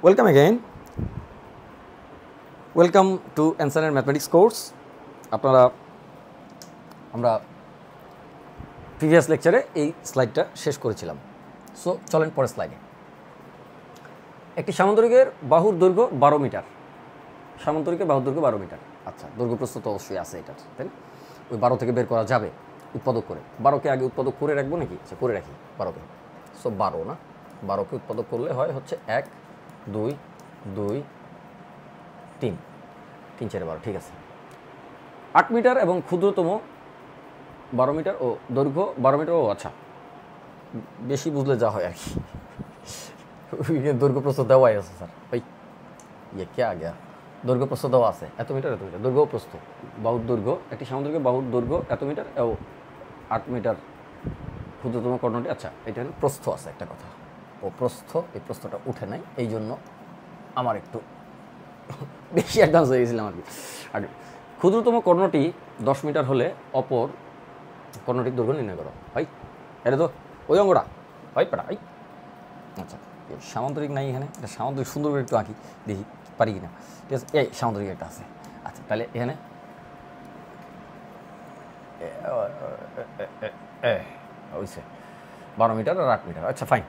Welcome again. Welcome to Answer and Mathematics course. আপনারা আমরা previous লেকচারে এই স্লাইডটা শেষ করেছিলাম। সো চলেন পরের স্লাইডে। একটি সামান্তরিকের বাহুর দৈর্ঘ্য 12 মিটার। সামান্তরিকের বাহুর দৈর্ঘ্য 12 মিটার। আচ্ছা, দৈর্ঘ্য প্রস্থ তো অবশ্যই আছে এটার, তাই না? ওই 12 থেকে বের করা যাবে উৎপাদক করে। 12কে আগে উৎপাদক করে রাখবো নাকি? আচ্ছা, করে রাখি 12কে। সো 12 না, 12কে উৎপাদক করলে হয় হচ্ছে 1 2 2 3 3 4 12, ঠিক আছে। 8 মিটার এবং ক্ষুদ্রতম 12 মিটার ও দৈর্ঘ্য 12 মিটার। ও আচ্ছা, বেশি বুঝলে যা হয় আর কি। দৈর্ঘ্য প্রস্থ দেওয়াই আছে স্যার। ওই কে আগে দৈর্ঘ্য প্রস্থ দেওয়া আছে, এত মিটার দৈর্ঘ্য প্রস্থ। বাহুর দৈর্ঘ্য, একটি সামান্তরিকের বাহুর দৈর্ঘ্য এত মিটার ও 8 মিটার ক্ষুদ্রতম কর্ণটি। আচ্ছা, এটা হলো প্রস্থ আছে একটা কথা। ও প্রস্থ, এই প্রস্থটা উঠে নাই, এই জন্য আমার একটু বেশি অ্যাডভান্স হয়ে গেছিলাম আর কি। আর ক্ষুদ্রতম কর্ণটি 10 মিটার হলে অপর কর্ণটির দৈর্ঘ্য নির্ণয় করো। ভাই এটা তো ওই অঙ্গটা ভাই পাটা। আচ্ছা, সামান্তরিক নাই এখানে, এটা সামান্তরিক সুন্দর করে একটু আঁকি, দেখি পারি কিনা। ঠিক আছে, এই সামান্তরিক একটা আছে। আচ্ছা, তাহলে এখানে হয়েছে 12 মিটার আর 8 মিটার। আচ্ছা ফাইন,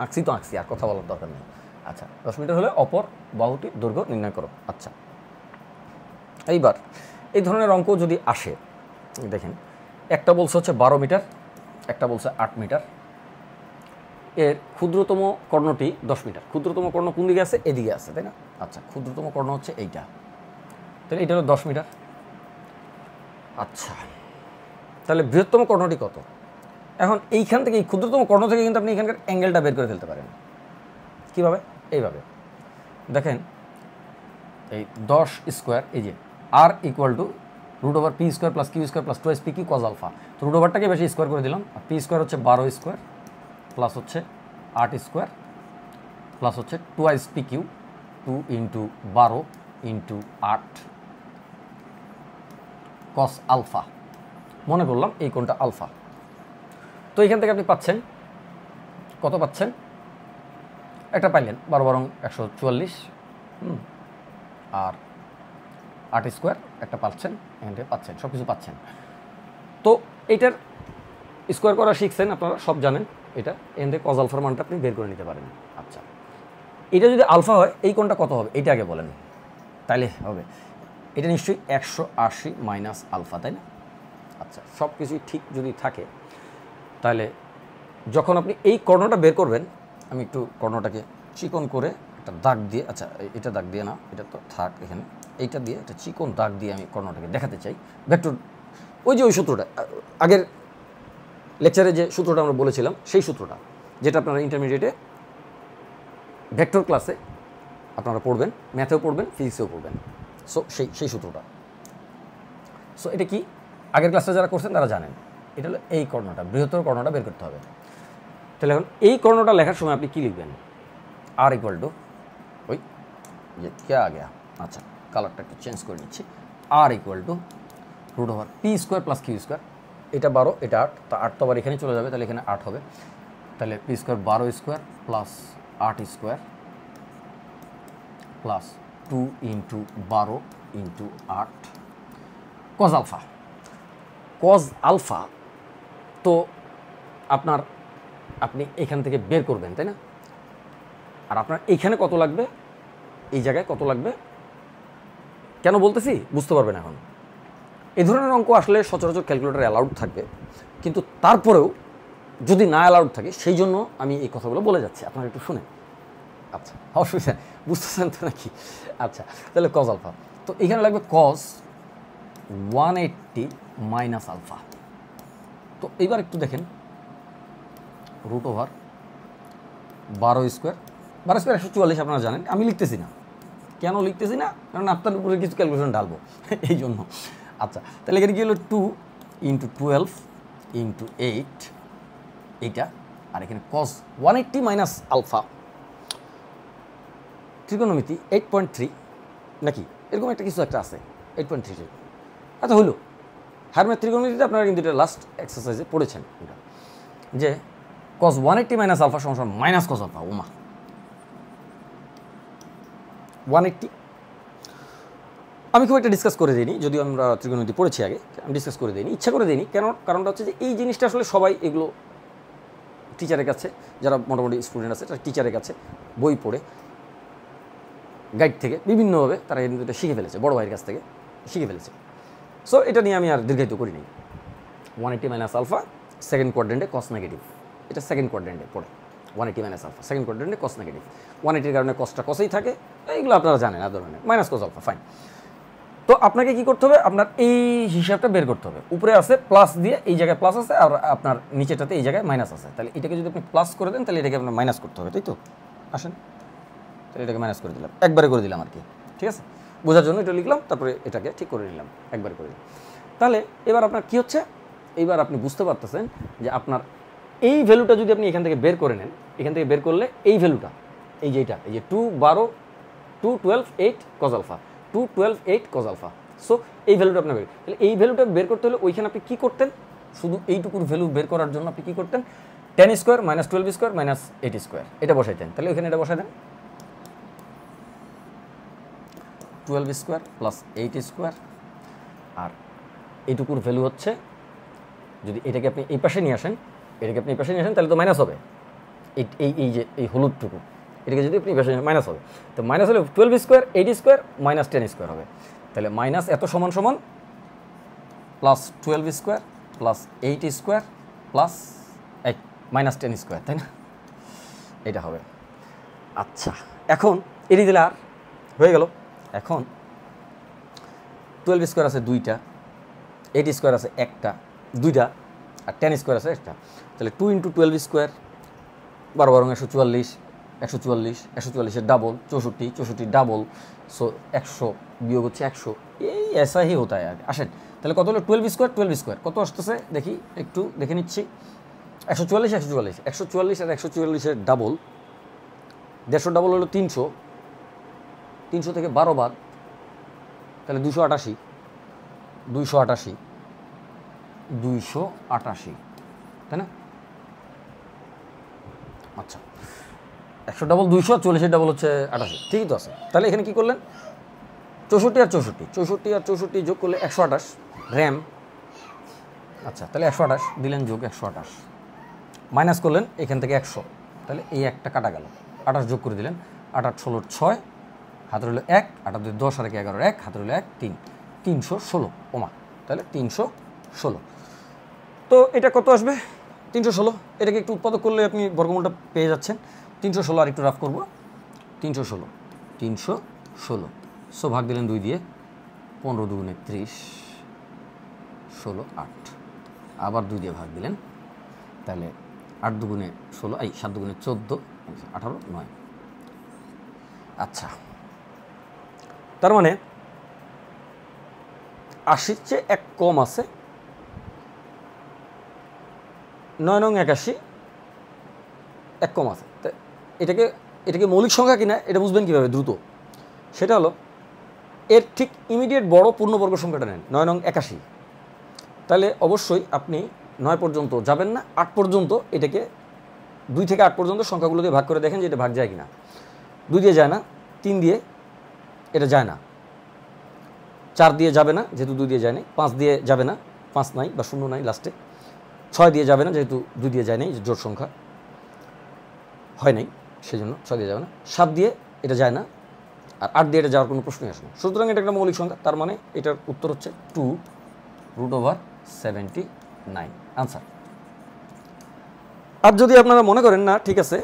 আঁকছি তো আঁকছি, আর কথা বলার দরকার নেই। আচ্ছা, 10 মিটার হলে অপর বাহুটির দৈর্ঘ্য নির্ণয় করো। আচ্ছা, এইবার এই ধরনের অঙ্ক যদি আসে, দেখেন একটা বলছে হচ্ছে 12 মিটার, একটা বলছে 8 মিটার। এর ক্ষুদ্রতম কর্ণটি 10 মিটার। ক্ষুদ্রতম কর্ণ কোন দিকে আছে? এদিকে আছে, তাই না? আচ্ছা, ক্ষুদ্রতম কর্ণ হচ্ছে এইটা, তাহলে এইটা হলো 10 মিটার। আচ্ছা, তাহলে বৃহত্তম কর্ণটি কত? এখন এইখান থেকে, এই ক্ষুদ্রতম কর্ণ থেকে কিন্তু আপনি এখানকার অ্যাঙ্গেলটা বের করে ফেলতে পারেন। কীভাবে? এইভাবে দেখেন, এই 10 স্কোয়ার, এই যে আর equal to √p square plus Q square plus 2sp cos alpha. তো √টাকে বেশি স্কোয়ার করে দিলাম। আর পি স্কোয়ার হচ্ছে 12 স্কোয়ার প্লাস হচ্ছে 8 স্কোয়ার প্লাস হচ্ছে 2sp কিউ, 2 × 12 × 8 কস আলফা। মনে করলাম এই কোণটা আলফা। তো এখান থেকে আপনি পাচ্ছেন কত? পাচ্ছেন একটা পাইলেন 12 12 144, আর 8 স্কোয়ার একটা পাচ্ছেন, এখান থেকে পাচ্ছেন, সব কিছু পাচ্ছেন। তো এইটার স্কোয়ার করা শিখছেন, আপনারা সব জানেন। এটা এখান থেকে কজ আলফার মানটা আপনি বের করে নিতে পারেন। আচ্ছা, এটা যদি আলফা হয় এই কোণটা কত হবে এইটা আগে বলেন, তাইলে হবে এটা নিশ্চয়ই 180 মাইনাস আলফা, তাই না? আচ্ছা, সব কিছুই ঠিক যদি থাকে, তাহলে যখন আপনি এই কর্ণটা বের করবেন, আমি একটু কর্ণটাকে চিকন করে একটা দাগ দিয়ে, আচ্ছা এটা দাগ দিয়ে না, এটা তো থাক এখানে, এইটা দিয়ে একটা চিকন দাগ দিয়ে আমি কর্ণটাকে দেখাতে চাই। ভেক্টর, ওই যে ওই সূত্রটা, আগের লেকচারে যে সূত্রটা আমরা বলেছিলাম, সেই সূত্রটা যেটা আপনারা ইন্টারমিডিয়েটে ভেক্টর ক্লাসে আপনারা পড়বেন, ম্যাথেও পড়বেন, ফিজিক্সেও পড়বেন। সো সেই সূত্রটা। সো এটা কি আগের ক্লাসে যারা করছেন তারা জানেন। এটা হলো এই কর্ণটা, বৃহত্তর কর্ণটা বের করতে হবে। তাহলে এখন এই কর্ণটা লেখার সময় আপনি কী লিখবেন? আর ইকুয়াল টু ওই যে কে আগে, আচ্ছা কালারটা একটু চেঞ্জ করে নিচ্ছি। আর equal to √p square plus Q square. এটা 12, এটা 8, তা 8 তো আবার এখানে চলে যাবে, তাহলে এখানে 8 হবে। তাহলে p square 12 square plus 8 square plus 2 × 12 × 8 cos alpha. Cos alpha তো আপনি এখান থেকে বের করবেন, তাই না? আর আপনার এইখানে কত লাগবে, এই জায়গায় কত লাগবে, কেন বলতেছি বুঝতে পারবেন এখন। এই ধরনের অঙ্ক আসলে সচরাচর ক্যালকুলেটর অ্যালাউড থাকবে, কিন্তু তারপরেও যদি না অ্যালাউড থাকে, সেই জন্য আমি এই কথাগুলো বলে যাচ্ছি, আপনারা একটু শুনে। আচ্ছা, অসুবিধা বুঝতেছেন তো নাকি? আচ্ছা, তাহলে কজ আলফা, তো এখানে লাগবে কজ 180 মাইনাস আলফা। তো এইবার একটু দেখেন, √12 স্কোয়ার, 12 স্কোয়ার 144 আপনারা জানেন। আমি লিখতেছি না, কেন লিখতেছি না? কারণ আপনার উপরে কিছু ক্যালকুলেশন ঢালবো, এই জন্য। আচ্ছা, তাহলে এখানে কি হলো 2 × 12 × 8 এইটা, আর এখানে কজ 180 মাইনাস আলফা। ত্রিকোণমিতি 8.3 নাকি এরকম একটা কিছু একটা আছে, 8.3। আচ্ছা হইলো, হারমের ত্রিকোণমিতিতে আপনারা কিন্তু এটা লাস্ট এক্সারসাইজে পড়েছেন, এটা যে cos 180 মাইনাস আলফা সমান মাইনাস cos আলফা। ওমা 180। আমি খুব একটা ডিসকাস করে দিইনি, যদিও আমরা ত্রিকোণমিতি পড়েছি আগে, আমি ডিসকাস করে দিইনি, ইচ্ছা করে দিইনি। কেন? কারণটা হচ্ছে যে এই জিনিসটা আসলে সবাই এগুলো টিচারের কাছে, যারা মোটামুটি স্টুডেন্ট আছে তারা টিচারের কাছে বই পড়ে গাইড থেকে বিভিন্নভাবে তারা কিন্তু এটা শিখে ফেলেছে, বড় ভাইয়ের কাছ থেকে শিখে ফেলেছে। সো এটা নিয়ে আমি আর দীর্ঘায়িত করি নাই। 180 মাইনাস আলফা সেকেন্ড কোয়াড্রেন্টে কস নেগেটিভ, এটা সেকেন্ড কোয়াড্রেন্টে পড়ে 180 মাইনাস আলফা সেকেন্ড কোয়াড্রেন্টে কস নেগেটিভ। 180-র কারণে কসটা কসেই থাকে, এইগুলো আপনারা জানেন আর ধরনের মাইনাস কস আলফা, ফাইন। তো আপনাকে কি করতে হবে? আপনার এই হিসাবটা বের করতে হবে। উপরে আছে প্লাস দিয়ে, এই জায়গায় প্লাস আছে, আর আপনার নিচেটাতে এই জায়গায় মাইনাস আছে। তাহলে এটাকে যদি আপনি প্লাস করে দেন তাহলে এটাকে আপনার মাইনাস করতে হবে, তাই তো? আসেন, তাহলে এটাকে মাইনাস করে দিলাম, একবারে করে দিলাম আর কি, ঠিক আছে? বোঝার জন্য এটা লিখলাম, তারপরে এটাকে ঠিক করে নিলাম, একবারে করে দিলাম। তাহলে এবার আপনার কি হচ্ছে? এইবার আপনি বুঝতে পারতেছেন যে আপনার এই ভ্যালুটা যদি আপনি এখান থেকে বের করে নেন, এখান থেকে বের করলে এই ভ্যালুটা, এই যে এটা, এই যে 2, 12, 2, 12, 8 cos alpha, 2, 12, 8 cos alpha. So এই ভ্যালুটা আপনার বের, তাহলে এই ভ্যালুটা বের করতে হলে ওইখানে আপনি কী করতেন? শুধু এইটুকুর ভ্যালু বের করার জন্য আপনি কী করতেন? 10 square minus 12 square minus 8 square এটা বসাইতেন। তাহলে ওইখানে এটা বসাই দেন, 12 স্কোয়ার প্লাস 8 স্কোয়ার, আর এইটুকুর ভ্যালু হচ্ছে, যদি এটাকে আপনি এই পাশে নিয়ে আসেন, এটাকে আপনি এই পাশে নিয়ে আসেন তাহলে তো মাইনাস হবে। এই যে এই হলুদটুকু, এটাকে যদি আপনি এই পাশে মাইনাস হবে, তো মাইনাস হলে 12 স্কোয়ার 8 স্কোয়ার মাইনাস 10 স্কোয়ার হবে। তাহলে মাইনাস এত সমান সমান plus 12 square plus 8 square plus minus 10 square, তাই না? এটা হবে। আচ্ছা, এখন এটি দিলে আর হয়ে গেল। এখন 12 স্কোয়ার আছে 2টা, 8 স্কোয়ার আছে 1টা 2টা, আর 10 স্কোয়ার আছে 1টা। তাহলে 2 × 12 স্কোয়ার 12 12 144, 144, 144-এর ডাবল 64, 64 ডাবল, সো 100 বিয়োগ হচ্ছে 100। এই ऐसा ही होता है। আসেন, তাহলে কত হলো? 12 স্কোয়ার 12 স্কোয়ার কত আসতেছে দেখি, একটু দেখে নিচ্ছি। 144, 144, 144 আর 144-এর ডাবল, 150 ডাবল হলো 300, 300 থেকে 12 বাদ, তাহলে 288, 288, 288, তাই না? আচ্ছা, 100 ডাবল 200, 40-এর ডাবল হচ্ছে 88, ঠিকই তো আছে। তাহলে এখানে কী করলেন? 64 আর 64, 64 আর 64 যোগ করলে 128 র্যাম। আচ্ছা, তাহলে 128 দিলেন যোগ 128, মাইনাস করলেন এখান থেকে 100, তাহলে এই একটা কাটা গেল, 28 যোগ করে দিলেন, 8 8 16 6, হাতে রইল 1, 8 2 10 আর 11 1, হাতে রইল 1 3, 316 ওমা। তাহলে 316। তো এটা কত আসবে? 316। এটাকে একটু উৎপাদক করলে আপনি বর্গমূলটা পেয়ে যাচ্ছেন। 316 আর একটু রাফ করবো, 316, 316। সো ভাগ দিলেন 2 দিয়ে, 15 2 30, 16 8, আবার 2 দিয়ে ভাগ দিলেন, তাহলে 8 2 16, 7 2 14, 18 9। আচ্ছা, তার মানে 80-র চেয়ে 1 কম আছে, 9 9 81 1 কম আছে। তা এটাকে মৌলিক সংখ্যা কিনা এটা বুঝবেন কীভাবে দ্রুত? সেটা হলো এর ঠিক ইমিডিয়েট বড় পূর্ণবর্গ সংখ্যাটা নেন, 9 9 81। তাহলে অবশ্যই আপনি 9 পর্যন্ত যাবেন না, 8 পর্যন্ত, এটাকে 2 থেকে 8 পর্যন্ত সংখ্যাগুলো দিয়ে ভাগ করে দেখেন যে এটা ভাগ যায় কিনা। 2 দিয়ে যায় না, 3 দিয়ে এটা যায় না, 4 দিয়ে যাবে না যেহেতু 2 দিয়ে যায় নাই, 5 দিয়ে যাবে না, 5 নাই বা 0 নাই লাস্টে, 6 দিয়ে যাবে না যেহেতু 2 দিয়ে যায় নাই, জোট সংখ্যা হয় নাই সেজন্য 6 দিয়ে যাবে না, 7 দিয়ে এটা যায় না, আর 8 দিয়ে এটা যাওয়ার কোনো প্রশ্নই আসে না। সুতরাং এটা একটা মৌলিক সংখ্যা, তার মানে এটার উত্তর হচ্ছে 2√79 আনসার। আর যদি আপনারা মনে করেন না ঠিক আছে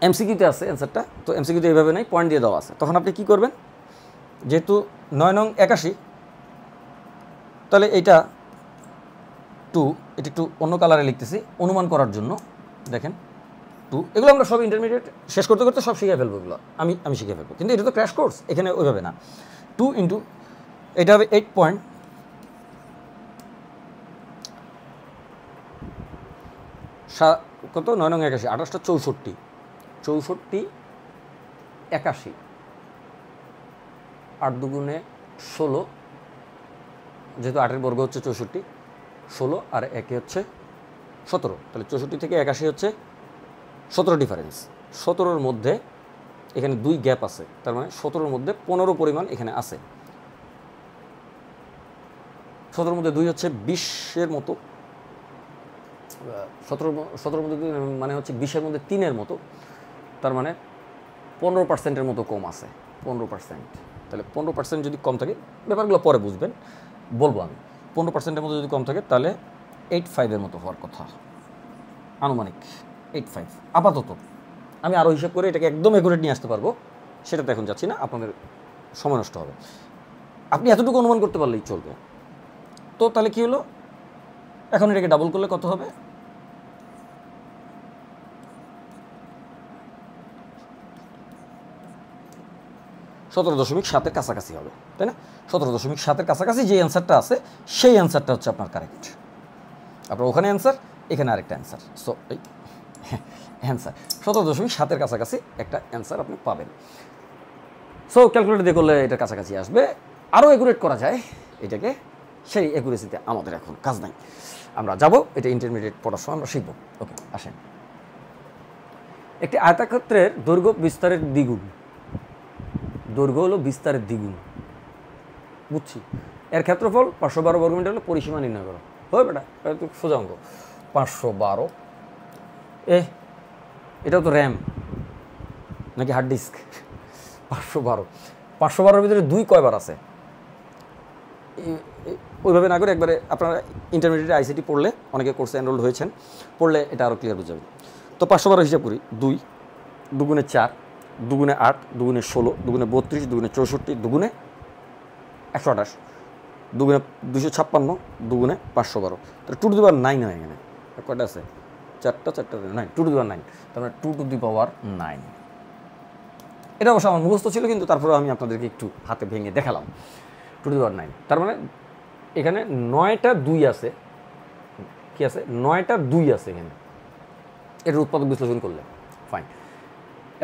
এমসিকিউতে আছে অ্যান্সারটা, তো এমসিকিউতে এইভাবে নাই, পয়েন্ট দিয়ে দেওয়া আছে, তখন আপনি কী করবেন? যেহেতু 9 9 81, তাহলে এটা 2, এটা একটু অন্য কালারে লিখতেছি অনুমান করার জন্য। দেখেন 2, এগুলো আমরা সব ইন্টারমিডিয়েট শেষ করতে করতে সব শিখে ফেলবো, এগুলো আমি শিখে ফেলবো, কিন্তু এটা তো ক্র্যাশ কোর্স, এখানে ওইভাবে না। 2 × এটা হবে 8 পয়েন্ট, কত 9 9 81, 28টা 64, 64 81, 8 2 16, যেহেতু 8-এর বর্গ হচ্ছে 64, 16 আর 1 হচ্ছে 17, তাহলে 64 থেকে 81 হচ্ছে 17 ডিফারেন্স। 17-র মধ্যে এখানে 2 গ্যাপ আছে, তার মানে 17-র মধ্যে 15 পরিমাণ এখানে আছে। 17-র মধ্যে 2 হচ্ছে 20-এর মতো, 17-র মধ্যে 2 মানে হচ্ছে 20-এর মধ্যে 3-এর মতো, তার মানে 15%-এর মতো কম আছে। 15%, তাহলে 15% যদি কম থাকে, ব্যাপারগুলো পরে বুঝবেন, বলবো আমি। 15%-এর মতো যদি কম থাকে তাহলে 85-এর মতো হওয়ার কথা, আনুমানিক 85। আপাতত আমি আরও হিসাব করে এটাকে একদম একুরেট নিয়ে আসতে পারবো, সেটা তো এখন যাচ্ছি না, আপনাদের সময় নষ্ট হবে। আপনি এতটুকু অনুমান করতে পারলেই চলবে। তো তাহলে কী হলো, এখন এটাকে ডাবল করলে কত হবে? 17.7-এর কাছাকাছি হবে, তাই না? 17.7-এর কাছাকাছি যে অ্যান্সারটা আছে সেই অ্যান্সারটা হচ্ছে আপনার কারেক্ট। আপনার ওখানে অ্যান্সার, এখানে আরেকটা অ্যান্সার। সো এই অ্যান্সার 17.7-এর কাছাকাছি একটা অ্যান্সার আপনি পাবেন। সো ক্যালকুলেটর দিয়ে করলে এটা কাছাকাছি আসবে। আরও একুরেট করা যায় এটাকে, সেই একুরেসিতে আমাদের এখন কাজ নাই, আমরা যাব এটা ইন্টারমিডিয়েট পড়ার সময় আমরা শিখব। ওকে, আসেন। একটি আয়তক্ষেত্রের দৈর্ঘ্য বিস্তারের দ্বিগুণ, দৈর্ঘ্য হলো বিস্তারের দ্বিগুণ, বুঝছি। এর ক্ষেত্রফল 512 বর্গমিটার হলে পরিসীমা নির্ণয় করো। হয় বেটা, সোজা অঙ্ক। 512, এটাও তো র্যাম নাকি হার্ড ডিস্ক? 512 ভিতরে 2 কয়বার আছে? ওইভাবে না করে একবারে আপনারা ইন্টারমিডিয়েট আইসিটি পড়লে, অনেকে কোর্সে এনরোল্ড হয়েছেন, পড়লে এটা আরও ক্লিয়ার বুঝে যাবে। তো 512 হিসাব করি, 2 দুগুণে 4, দুগুণে 8, দুগুণে 16, দুগুণে 32, দুগুণে 64, দুগুণে 128, দুগুণে 256, দুগুণে 512, তাহলে 2 টু দি পাওয়ার 9 হয়। এখানে কয়টা আছে? 4টা 9, 2 টু দি পাওয়ার 9, তার মানে 2 টু দি পাওয়ার 9। এটা অবশ্য আমার মুখস্থ ছিল, কিন্তু তারপরেও আমি আপনাদেরকে একটু হাতে ভেঙে দেখালাম। 2 টু দি পাওয়ার 9, তার মানে এখানে 9টা 2 আছে। কি আছে? 9টা 2 আছে এখানে, এটার উৎপাদক বিশ্লেষণ করলে ফাইন।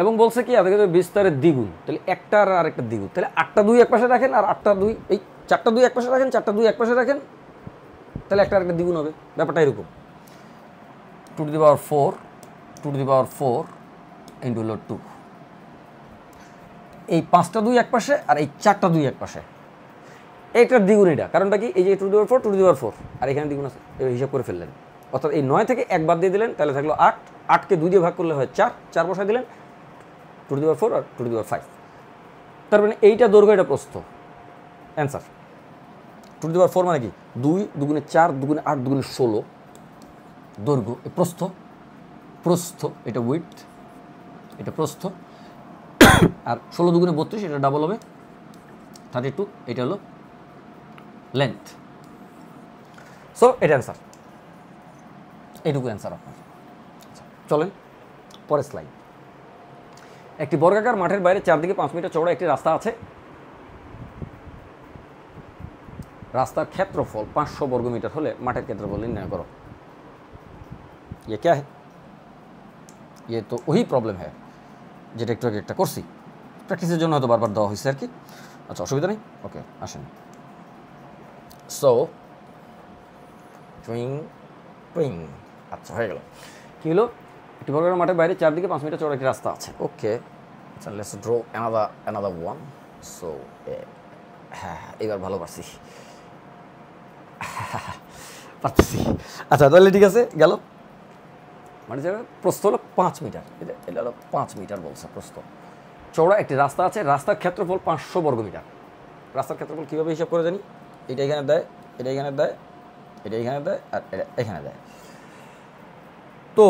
এবং বলছে কি আগে বিস্তারের দ্বিগুণ, তাহলে একটা আর আরেকটা দ্বিগুণ, তাহলে 8টা 2 এক পাশে রাখেন আর 8টা 2, এই 4টা 2 এক পাশে রাখেন, 4টা 2 এক পাশে রাখেন, তাহলে একটা আরেকটা দ্বিগুণ হবে। ব্যাপারটা এরকম। 2 to the power 4, 2 to the power 4 into হলো 2, এই 5টা 2 এক পাশে আর এই 4টা 2 এক পাশে, এইটার দ্বিগুণ এটা। কারণটা কি? এই যে 2 to the power 4, 2 to the পাওয়ার 4, আর এখানে দ্বিগুণ আছে, হিসাব করে ফেললেন। অর্থাৎ এই 9 থেকে 1 বাদ দিয়ে দিলেন, তাহলে থাকলো 8, 8কে 2 দিয়ে ভাগ করলে হয় 4, 4 বসায় দিলেন, 2 to the power 4 R 2 to the পাওয়ার 5। তার মানে এইটা দৈর্ঘ্য, এটা প্রস্থ। অ্যান্সার 2 টু দি পাওয়ার 4 মানে কি? 2 দুগুণে 4, দুগুণে 8, দুগুণে 16 দৈর্ঘ্য, এই প্রস্থ। প্রস্থ এটা উইডথ, এটা প্রস্থ। আর 16 দুগুণে 32, এটা ডাবল হবে 32, এটা হলো লেন্থ। সো এটা অ্যান্সার, এইটুকু অ্যান্সার আপনার। চলেন পরের স্লাইড। একটি বর্গাকার মাঠের বাইরে চারদিকে 5 মিটার চওড়া একটি রাস্তা আছে। রাস্তার ক্ষেত্রফল 500 বর্গমিটার হলে মাঠের ক্ষেত্রফল নির্ণয় করো। ये क्या है? ये तो वही प्रॉब्लम है যেটা একটু আগে একটা করছি, প্র্যাকটিসের জন্য হয়তো বারবার দেওয়া হয়েছে আর কি। আচ্ছা, অসুবিধা নেই। ওকে, আসেন। সো টুইং টুইং, আচ্ছা হয়ে গেল। কী হলো? একটি বর্গাকার মাঠের বাইরে চারদিকে 5 মিটার চওড়া একটি রাস্তা আছে। ওকে, আচ্ছা, let's draw another one. So হ্যাঁ, এবার ভালো পারছি, পারতেছি। আচ্ছা, তাহলে ঠিক আছে, গেল। মানে যে প্রস্থ হলো 5 মিটার, এটা হলো 5 মিটার বলছে প্রস্থ। চওড়া একটি রাস্তা আছে, রাস্তার ক্ষেত্রফল 500 বর্গমিটার। রাস্তার ক্ষেত্রফল কীভাবে হিসাব করে জানি? এটা এখানে দেয়, এটা এখানে দেয়, এটা এখানে দেয়, আর এটা এখানে দেয়। তো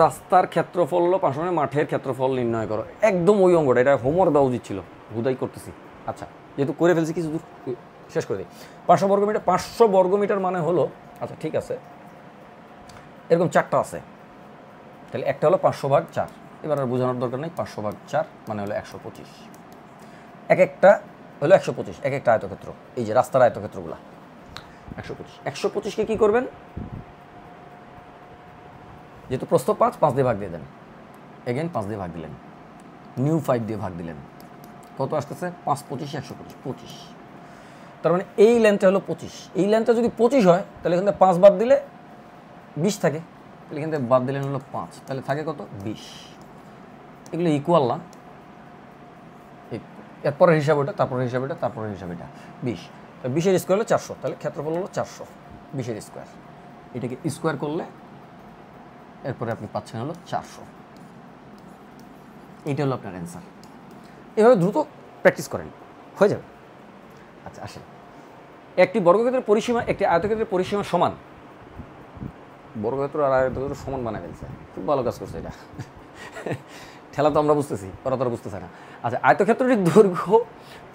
রাস্তার ক্ষেত্রফল হলো 500, মানে মাঠের ক্ষেত্রফল নির্ণয় করো। একদম ওই অঙ্গটা, এটা হোমওয়ার্ক দেওয়া উচিত ছিল, হুদাই করতেছি। আচ্ছা, যেহেতু করে ফেলছি, কিছু দূর শেষ করে দিই। 500 বর্গমিটার, 500 বর্গমিটার মানে হলো, আচ্ছা ঠিক আছে, এরকম 4টা আছে, তাহলে একটা হলো 500/4। এবার আর বোঝানোর দরকার নেই, 500/4 মানে হলো 125। এক একটা হলো 125, এক একটা আয়তক্ষেত্র। এই যে রাস্তার আয়তক্ষেত্রগুলা 125। 125কে কী করবেন? যেহেতু প্রস্থ 5 দিয়ে ভাগ দিয়ে দেন, এগেন 5 দিয়ে ভাগ দিলেন, নিউ 5 দিয়ে ভাগ দিলেন, কত আসতেছে? 5 25 125, 25। তার মানে এই লেন্থটা হলো 25। এই লেন্থটা যদি 25 হয়, তাহলে এখান থেকে 5 বাদ দিলে 20 থাকে, তাহলে এখান থেকে বাদ দিলেন হলো 5, তাহলে থাকে কত? 20। এগুলো ইকুয়াল না, এরপরের হিসাব ওটা, তারপরের হিসাব এটা, তারপরের হিসাব এটা 20। তো 20-এর স্কোয়ার হলো 400, তাহলে ক্ষেত্রফল হলো 400 20-এর স্কোয়ার। এটাকে স্কোয়ার করলে এরপরে আপনি পাচ্ছেন হলো 400। এইটা হলো আপনার অ্যান্সার। এভাবে দ্রুত প্র্যাকটিস করেন, হয়ে যাবে। আচ্ছা আসেন, একটি বর্গক্ষেত্রের পরিসীমা একটি আয়তক্ষেত্রের পরিসীমা সমান। বর্গক্ষেত্র আর আয়তক্ষেত্র সমান বানায় ফেলছে, খুব ভালো কাজ করছে এটা। ঠেলা তো আমরা বুঝতেছি, ওরা তো বুঝতেছে না। আচ্ছা, আয়তক্ষেত্রটির দৈর্ঘ্য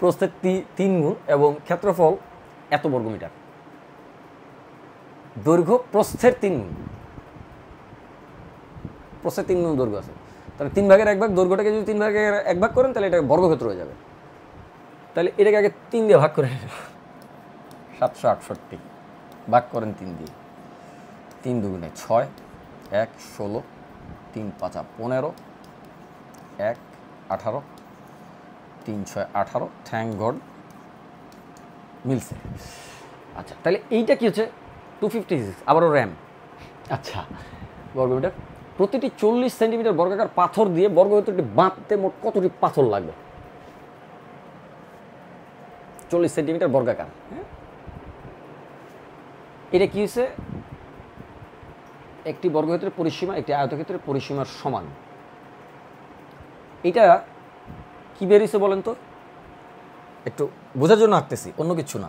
প্রস্থের 3 গুণ এবং ক্ষেত্রফল এত বর্গমিটার। দৈর্ঘ্য প্রস্থের 3 গুণ, প্রস্থের 3 গুণ দৈর্ঘ্য আছে, তাহলে 3/1 দৈর্ঘ্যটাকে যদি 3/1 করেন তাহলে এটা বর্গক্ষেত্র হয়ে যাবে। তাহলে এটাকে আগে 3 দিয়ে ভাগ করে 768 ভাগ করেন 3 দিয়ে। 3 দুগুণে 6, 1 16, 3 5 15, 1 18, 3 6 18। থ্যাংক গড মিলছে। আচ্ছা, তাহলে এইটা কি হচ্ছে 256, আবারও র্যাম। আচ্ছা, বর্গমিটার। প্রতিটি 40 সেন্টিমিটার বর্গাকার পাথর দিয়ে বর্গক্ষেত্রটি বাঁধতে মোট কতটি পাথর লাগবে? 40 সেন্টিমিটার বর্গাকার। হ্যাঁ, এটা কি হচ্ছে একটি বর্গক্ষেত্রের পরিসীমা একটি আয়তক্ষেত্রের পরিসীমার সমান। এটা কি বেরিয়েছে বলেন তো? একটু বোঝার জন্য আঁকতেছি, অন্য কিছু না,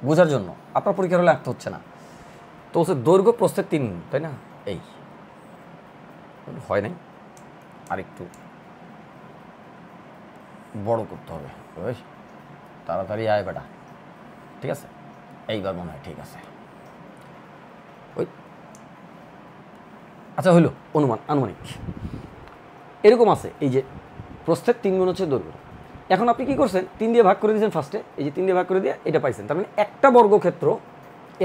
বোঝার জন্য। আপনার পরীক্ষার হলে আঁকতে হচ্ছে না। তো হচ্ছে দৈর্ঘ্য প্রস্থের 3 গুণ, তাই না? এই হয় নাই, আর একটু বড় করতে হবে। ওই তাড়াতাড়ি আয় বেটা, ঠিক আছে? এইবার মনে হয় ঠিক আছে। ওই আচ্ছা, হইল আনুমানিক এরকম আছে। এই যে প্রস্থের 3 গুণ হচ্ছে দৈর্ঘ্য। এখন আপনি কি করছেন? 3 দিয়ে ভাগ করে দিয়েছেন ফার্স্টে, এই যে 3 দিয়ে ভাগ করে দিয়ে এটা পাইছেন। তার মানে একটা বর্গক্ষেত্র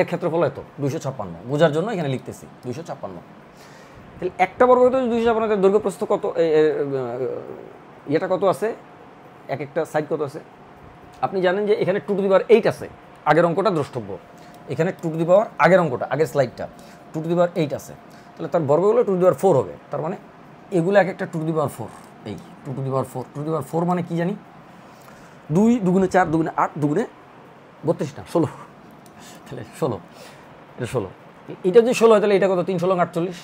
এর ক্ষেত্রফল এত 256। বোঝার জন্য এখানে লিখতেছি 256। তাহলে একটা বর্গক্ষেত্র 256, দৈর্ঘ্য প্রস্থ কত, এটা কত আছে, এক একটা সাইড কত আছে? আপনি জানেন যে এখানে 2 টু দি পাওয়ার 8 আছে, আগের অঙ্কটা দ্রষ্টব্য। এখানে 2 টু দি পাওয়ার আগের অঙ্কটা, আগের স্লাইডটা 2 টু দি পাওয়ার 8 আছে। তাহলে তার বর্গগুলো 2 টু দি পাওয়ার 4 হবে। তার মানে এগুলো এক একটা 2 টু দি পাওয়ার 4। এই 2 to the power 4, 2 to the পাওয়ার 4 মানে কি জানি? 2 দুগুণে 4, দুগুণে 8, দুগুণে 32 না 16। তাহলে 16, এটা 16। এটা যদি 16 হয় তাহলে এটা কত? 3 16 48।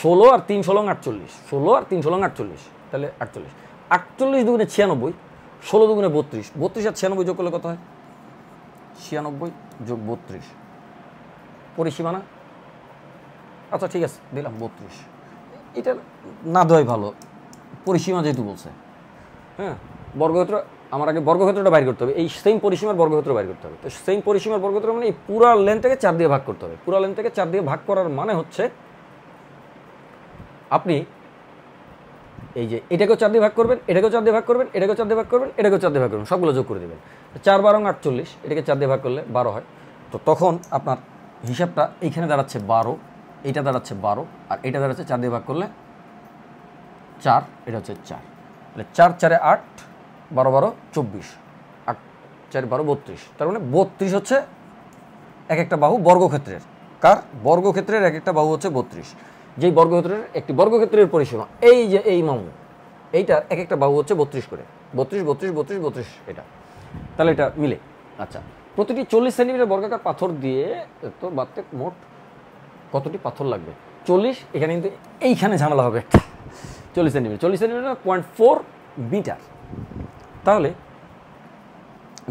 16 আর 3 16 48, 16 আর 3 16 48, তাহলে 48। 48 দুগুণে 96, 16 দুগুণে 32, 32 আর 96 যোগ করলে কত হয়? 96 যোগ 32 পরিসীমা না? আচ্ছা ঠিক আছে, দিলাম 32। এটা না দেওয়াই ভালো, পরিসীমা যেহেতু বলছে। হ্যাঁ, বর্গক্ষেত্র আমার আগে বর্গক্ষেত্রটা বাইর করতে হবে, এই সেম পরিসীমার বর্গক্ষেত্র বাইর করতে হবে। তো সেম পরিসীমার বর্গক্ষেত্র মানে এই পুরা লেন্থটাকে 4 দিয়ে ভাগ করতে হবে। পুরা লেন্থটাকে 4 দিয়ে ভাগ করার মানে হচ্ছে আপনি এই যে এটাকেও 4 দিয়ে ভাগ করবেন, এটাকেও 4 দিয়ে ভাগ করবেন, এটাকেও 4 দিয়ে ভাগ করবেন, এটাকেও 4 দিয়ে ভাগ করবেন, সবগুলো যোগ করে দেবেন। 4 12 48, এটাকে 4 দিয়ে ভাগ করলে 12 হয়। তো তখন আপনার হিসাবটা এইখানে দাঁড়াচ্ছে 12, এইটা দাঁড়াচ্ছে 12, আর এটা দাঁড়াচ্ছে 4 দিয়ে ভাগ করলে 4, এটা হচ্ছে 4। তাহলে 4 4 8, 12 12 24, 8 4 12 32। তার মানে 32 হচ্ছে এক একটা বাহু বর্গক্ষেত্রের। কার? বর্গক্ষেত্রের এক একটা বাহু হচ্ছে 32। যেই বর্গক্ষেত্রের একটি বর্গক্ষেত্রের পরিসীমা এই যে এই মামু, এইটার এক একটা বাহু হচ্ছে 32 করে, 32 32 32 32 এটা। তাহলে এটা মিলে। আচ্ছা, প্রতিটি 40 সেন্টিমিটার বর্গাকার পাথর দিয়ে তো বাড়তে মোট কতটি পাথর লাগবে? 40, এখানে কিন্তু এইখানে ঝামেলা হবে একটা। 40 সেন্টিমিটার 0.4 মিটার। তাহলে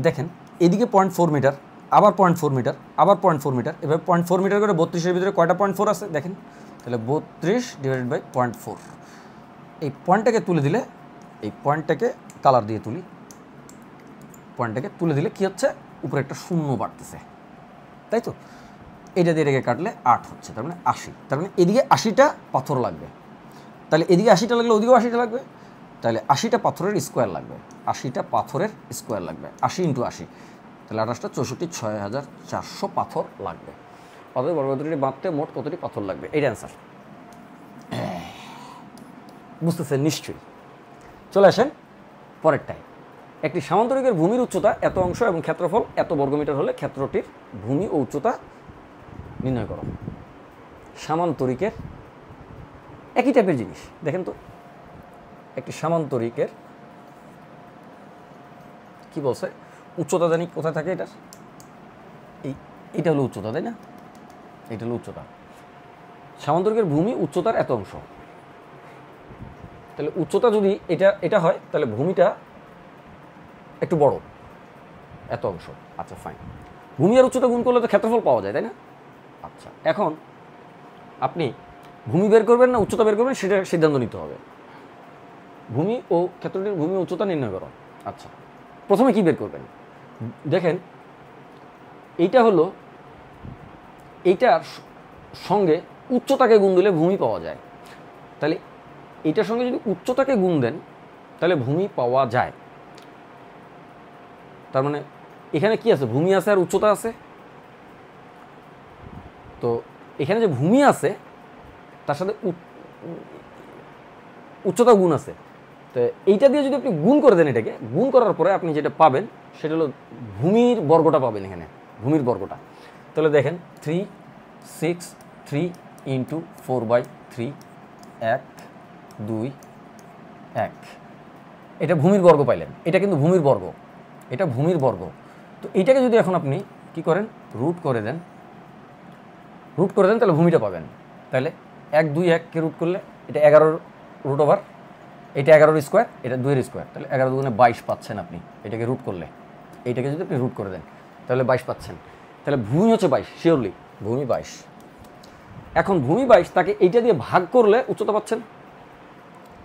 দেখেন এদিকে 0.4 মিটার, আবার 0.4 মিটার, আবার 0.4 মিটার, এভাবে 0.4 মিটার করে 32-এর ভিতরে কয়টা 0.4 আছে দেখেন। তাহলে 32 ডিভাইডেড বাই 0.4। এই পয়েন্টটাকে তুলে দিলে, এই পয়েন্টটাকে কালার দিয়ে তুলি, পয়েন্টটাকে তুলে দিলে কি হচ্ছে? উপরে একটা শূন্য বাড়তেছে, তাই তো? এটা দিয়ে রেখে কাটলে 8 হচ্ছে, তার মানে 80। তার মানে এদিকে 80টা পাথর লাগবে। তাহলে এদিকে 80টা লাগলে ওদিকেও 80টা লাগবে। তাহলে 80টা পাথরের স্কোয়ার লাগবে, 80টা পাথরের স্কোয়ার লাগবে, 80 × 80, তাহলে 28টা 64, 6400 পাথর লাগবে। অতএব বর্গক্ষেত্রটি বাঁধতে মোট কতটি পাথর লাগবে? এইটা অ্যান্সার। বুঝতেছেন নিশ্চয়ই। চলে আসেন পরেরটায়। একটি সামান্তরিকের ভূমির উচ্চতা এত অংশ এবং ক্ষেত্রফল এত বর্গমিটার হলে ক্ষেত্রটির ভূমি ও উচ্চতা নির্ণয় করো। সামান্তরিকের একই টাইপের জিনিস, দেখেন তো একটি সামান্তরিকের কি বলছে উচ্চতা জানি কোথায় থাকে এটার, এইটা হলো উচ্চতা, তাই না? এটা হলো উচ্চতা। সামান্তরিকের ভূমি উচ্চতার এত অংশ, তাহলে উচ্চতা যদি এটা হয় তাহলে ভূমিটা একটু বড়, এত অংশ। আচ্ছা ফাইন, ভূমি আর উচ্চতা গুণ করলে তো ক্ষেত্রফল পাওয়া যায়, তাই না? আচ্ছা, এখন আপনি ভূমি বের করবেন না উচ্চতা বের করবেন সেটা সিদ্ধান্ত নিতে হবে। ভূমি ও ক্ষেত্রটির ভূমি উচ্চতা নির্ণয় করো। আচ্ছা, প্রথমে কি বের করবেন দেখেন, এইটা হলো এইটার সঙ্গে উচ্চতাকে গুণ দিলে ভূমি পাওয়া যায়, তাহলে এইটার সঙ্গে যদি উচ্চতাকে গুণ দেন তাহলে ভূমি পাওয়া যায়। তার মানে এখানে কি আছে, ভূমি আছে আর উচ্চতা আছে। তো এখানে যে ভূমি আছে তার সাথে উচ্চতা গুণ আছে, তো এইটা দিয়ে যদি আপনি গুণ করে দেন, এটাকে গুণ করার পরে আপনি যেটা পাবেন সেটা হলো ভূমির বর্গটা পাবেন, এখানে ভূমির বর্গটা। তাহলে দেখেন 3 6 3 ইন্টু 4/3 1 2 1, এটা ভূমির বর্গ পাইলেন। এটা কিন্তু ভূমির বর্গ, এটা ভূমির বর্গ। তো এইটাকে যদি এখন আপনি কি করেন, রুট করে দেন তাহলে ভূমিটা পাবেন। তাহলে 1 2 1কে রুট করলে এটা 11 রুট ওভার, এটা 11 স্কোয়ার, এটা 2 স্কোয়ার, তাহলে 11 দুগুণে 22 পাচ্ছেন আপনি এটাকে রুট করলে। এইটাকে যদি আপনি রুট করে দেন তাহলে 22 পাচ্ছেন। তাহলে ভূমি হচ্ছে 22, শিওরলি ভূমি 22। এখন ভূমি 22, তাকে এইটা দিয়ে ভাগ করলে উচ্চতা পাচ্ছেন।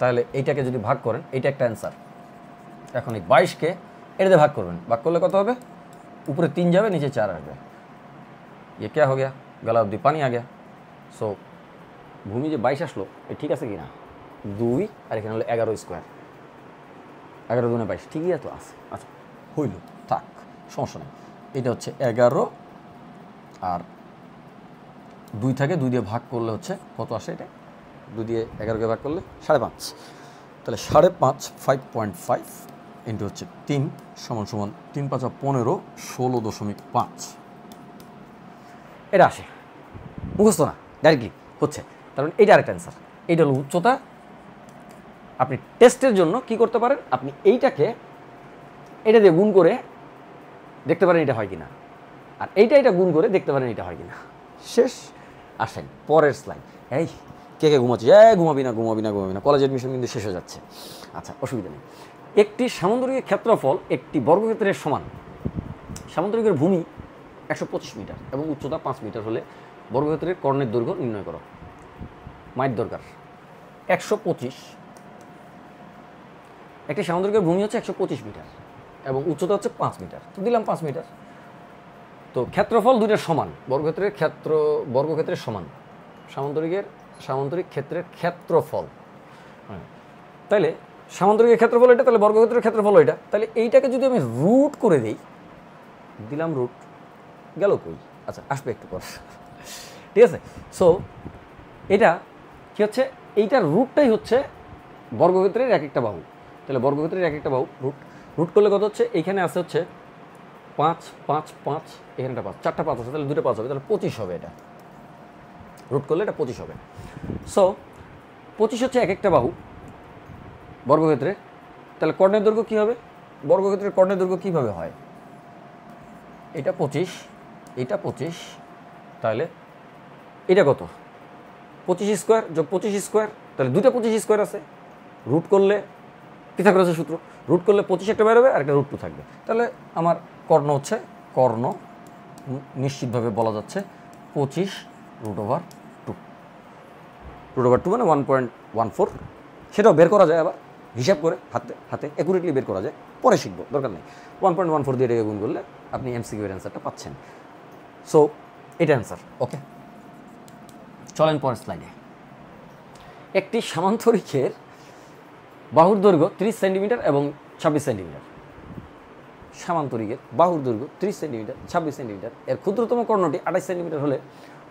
তাহলে এইটাকে যদি ভাগ করেন, এইটা একটা অ্যান্সার। এখন এই 22কে এটা দিয়ে ভাগ করবেন, ভাগ করলে কত হবে, উপরে 3 যাবে নিচে 4 আসবে। ये क्या हो गया, गला अवधि पानी आ गया। सो ভূমি যে 22 আসলো এ ঠিক আছে কি না, 2 আর এখানে হলো 11 স্কোয়ার, 11 দুগুণে 22, ঠিকই তো আছে। আচ্ছা হইল, থাক সমস্যা নেই। এটা হচ্ছে 11 আর 2 থাকে, 2 দিয়ে ভাগ করলে হচ্ছে কত আসে, এটা 2 দিয়ে 11কে ভাগ করলে 5.5, তাহলে 5.5 5.5 ইন্টু হচ্ছে 3 সমান সমান 3 5 15 16.5, এটা আসে। মুখস্থ না, ডাইরেক্টলি হচ্ছে। তার মানে এইটা আরেকটা অ্যান্সার। এইটা হলো উচ্চতা। আপনি টেস্টের জন্য কি করতে পারেন, আপনি এইটাকে এটা দিয়ে গুণ করে দেখতে পারেন এটা হয় কিনা, আর এইটা গুণ করে দেখতে পারেন এটা হয় কিনা। শেষ। আসেন পরের স্লাইড। এই কে ঘুমাচ্ছি, ঘুমাবি না, কলেজ অ্যাডমিশন কিন্তু শেষ হয়ে যাচ্ছে। আচ্ছা অসুবিধা নেই। একটি সামুদ্রিকের ক্ষেত্রফল একটি বর্গক্ষেত্রের সমান। সামুদ্রিকের ভূমি 125 মিটার এবং উচ্চতা 5 মিটার হলে বর্গক্ষেত্রের কর্ণের দৈর্ঘ্য নির্ণয় করো। মাইট দরকার 125। একটি সামুদ্রিকের ভূমি হচ্ছে 125 মিটার এবং উচ্চতা হচ্ছে 5 মিটার, তো দিলাম 5 মিটার। তো ক্ষেত্রফল দুইটার সমান, বর্গক্ষেত্রের সমান, সামুদ্রিক ক্ষেত্রের ক্ষেত্রফল। তাইলে সামুদ্রিকের ক্ষেত্রফল এটা, তাহলে বর্গক্ষেত্রের ক্ষেত্রফল এটা। তাহলে এইটাকে যদি আমি রুট করে দিই, দিলাম রুট, গেল কই, আচ্ছা আসবে একটু পর, ঠিক আছে। সো এটা কি হচ্ছে, এইটার রুটটাই হচ্ছে বর্গক্ষেত্রের এক একটা বাহু। তাহলে বর্গক্ষেত্রের এক একটা বাহু রুট করলে কত হচ্ছে, এইখানে আছে হচ্ছে 5 5 5, এখানে একটা 5, 4টা 5 আছে, তাহলে 2টা 5 হবে, তাহলে 25 হবে। এটা রুট করলে এটা 25 হবে। সো 25 হচ্ছে এক একটা বাহু বর্গক্ষেত্রে। তাহলে কর্ণের দৈর্ঘ্য কী হবে, বর্গক্ষেত্রের কর্ণের দৈর্ঘ্য কীভাবে হয়, এটা 25, এটা 25, তাহলে এটা কত, 25 স্কোয়ার যোগ 25 স্কোয়ার, তাহলে 2টা 25 স্কোয়ার আছে। রুট করলে পিথাগোরাসের সূত্র, রুট করলে 25 একটা বেরোবে আর একটা রুট 2 থাকবে। তাহলে আমার কর্ণ হচ্ছে, কর্ণ নিশ্চিতভাবে বলা যাচ্ছে 25 √2। √2 মানে 1.14। সেটাও বের করা যায়, আবার হিসাব করে হাতে অ্যাকুরেটলি বের করা যায়, পরে শিখবো, দরকার নেই। 1.14 দিয়ে এটাকে গুণ করলে আপনি এমসিকিউ এর অ্যান্সারটা পাচ্ছেন। সো এটা অ্যান্সার। ওকে, চলেন পরের স্লাইডে। একটি সামান্তরিকের বাহুর দৈর্ঘ্য 30 সেন্টিমিটার এবং 26 সেন্টিমিটার। সামান্তরিকের বাহুর দৈর্ঘ্য 30 সেন্টিমিটার 26 সেন্টিমিটার, এর ক্ষুদ্রতম কর্ণটি 28 সেন্টিমিটার হলে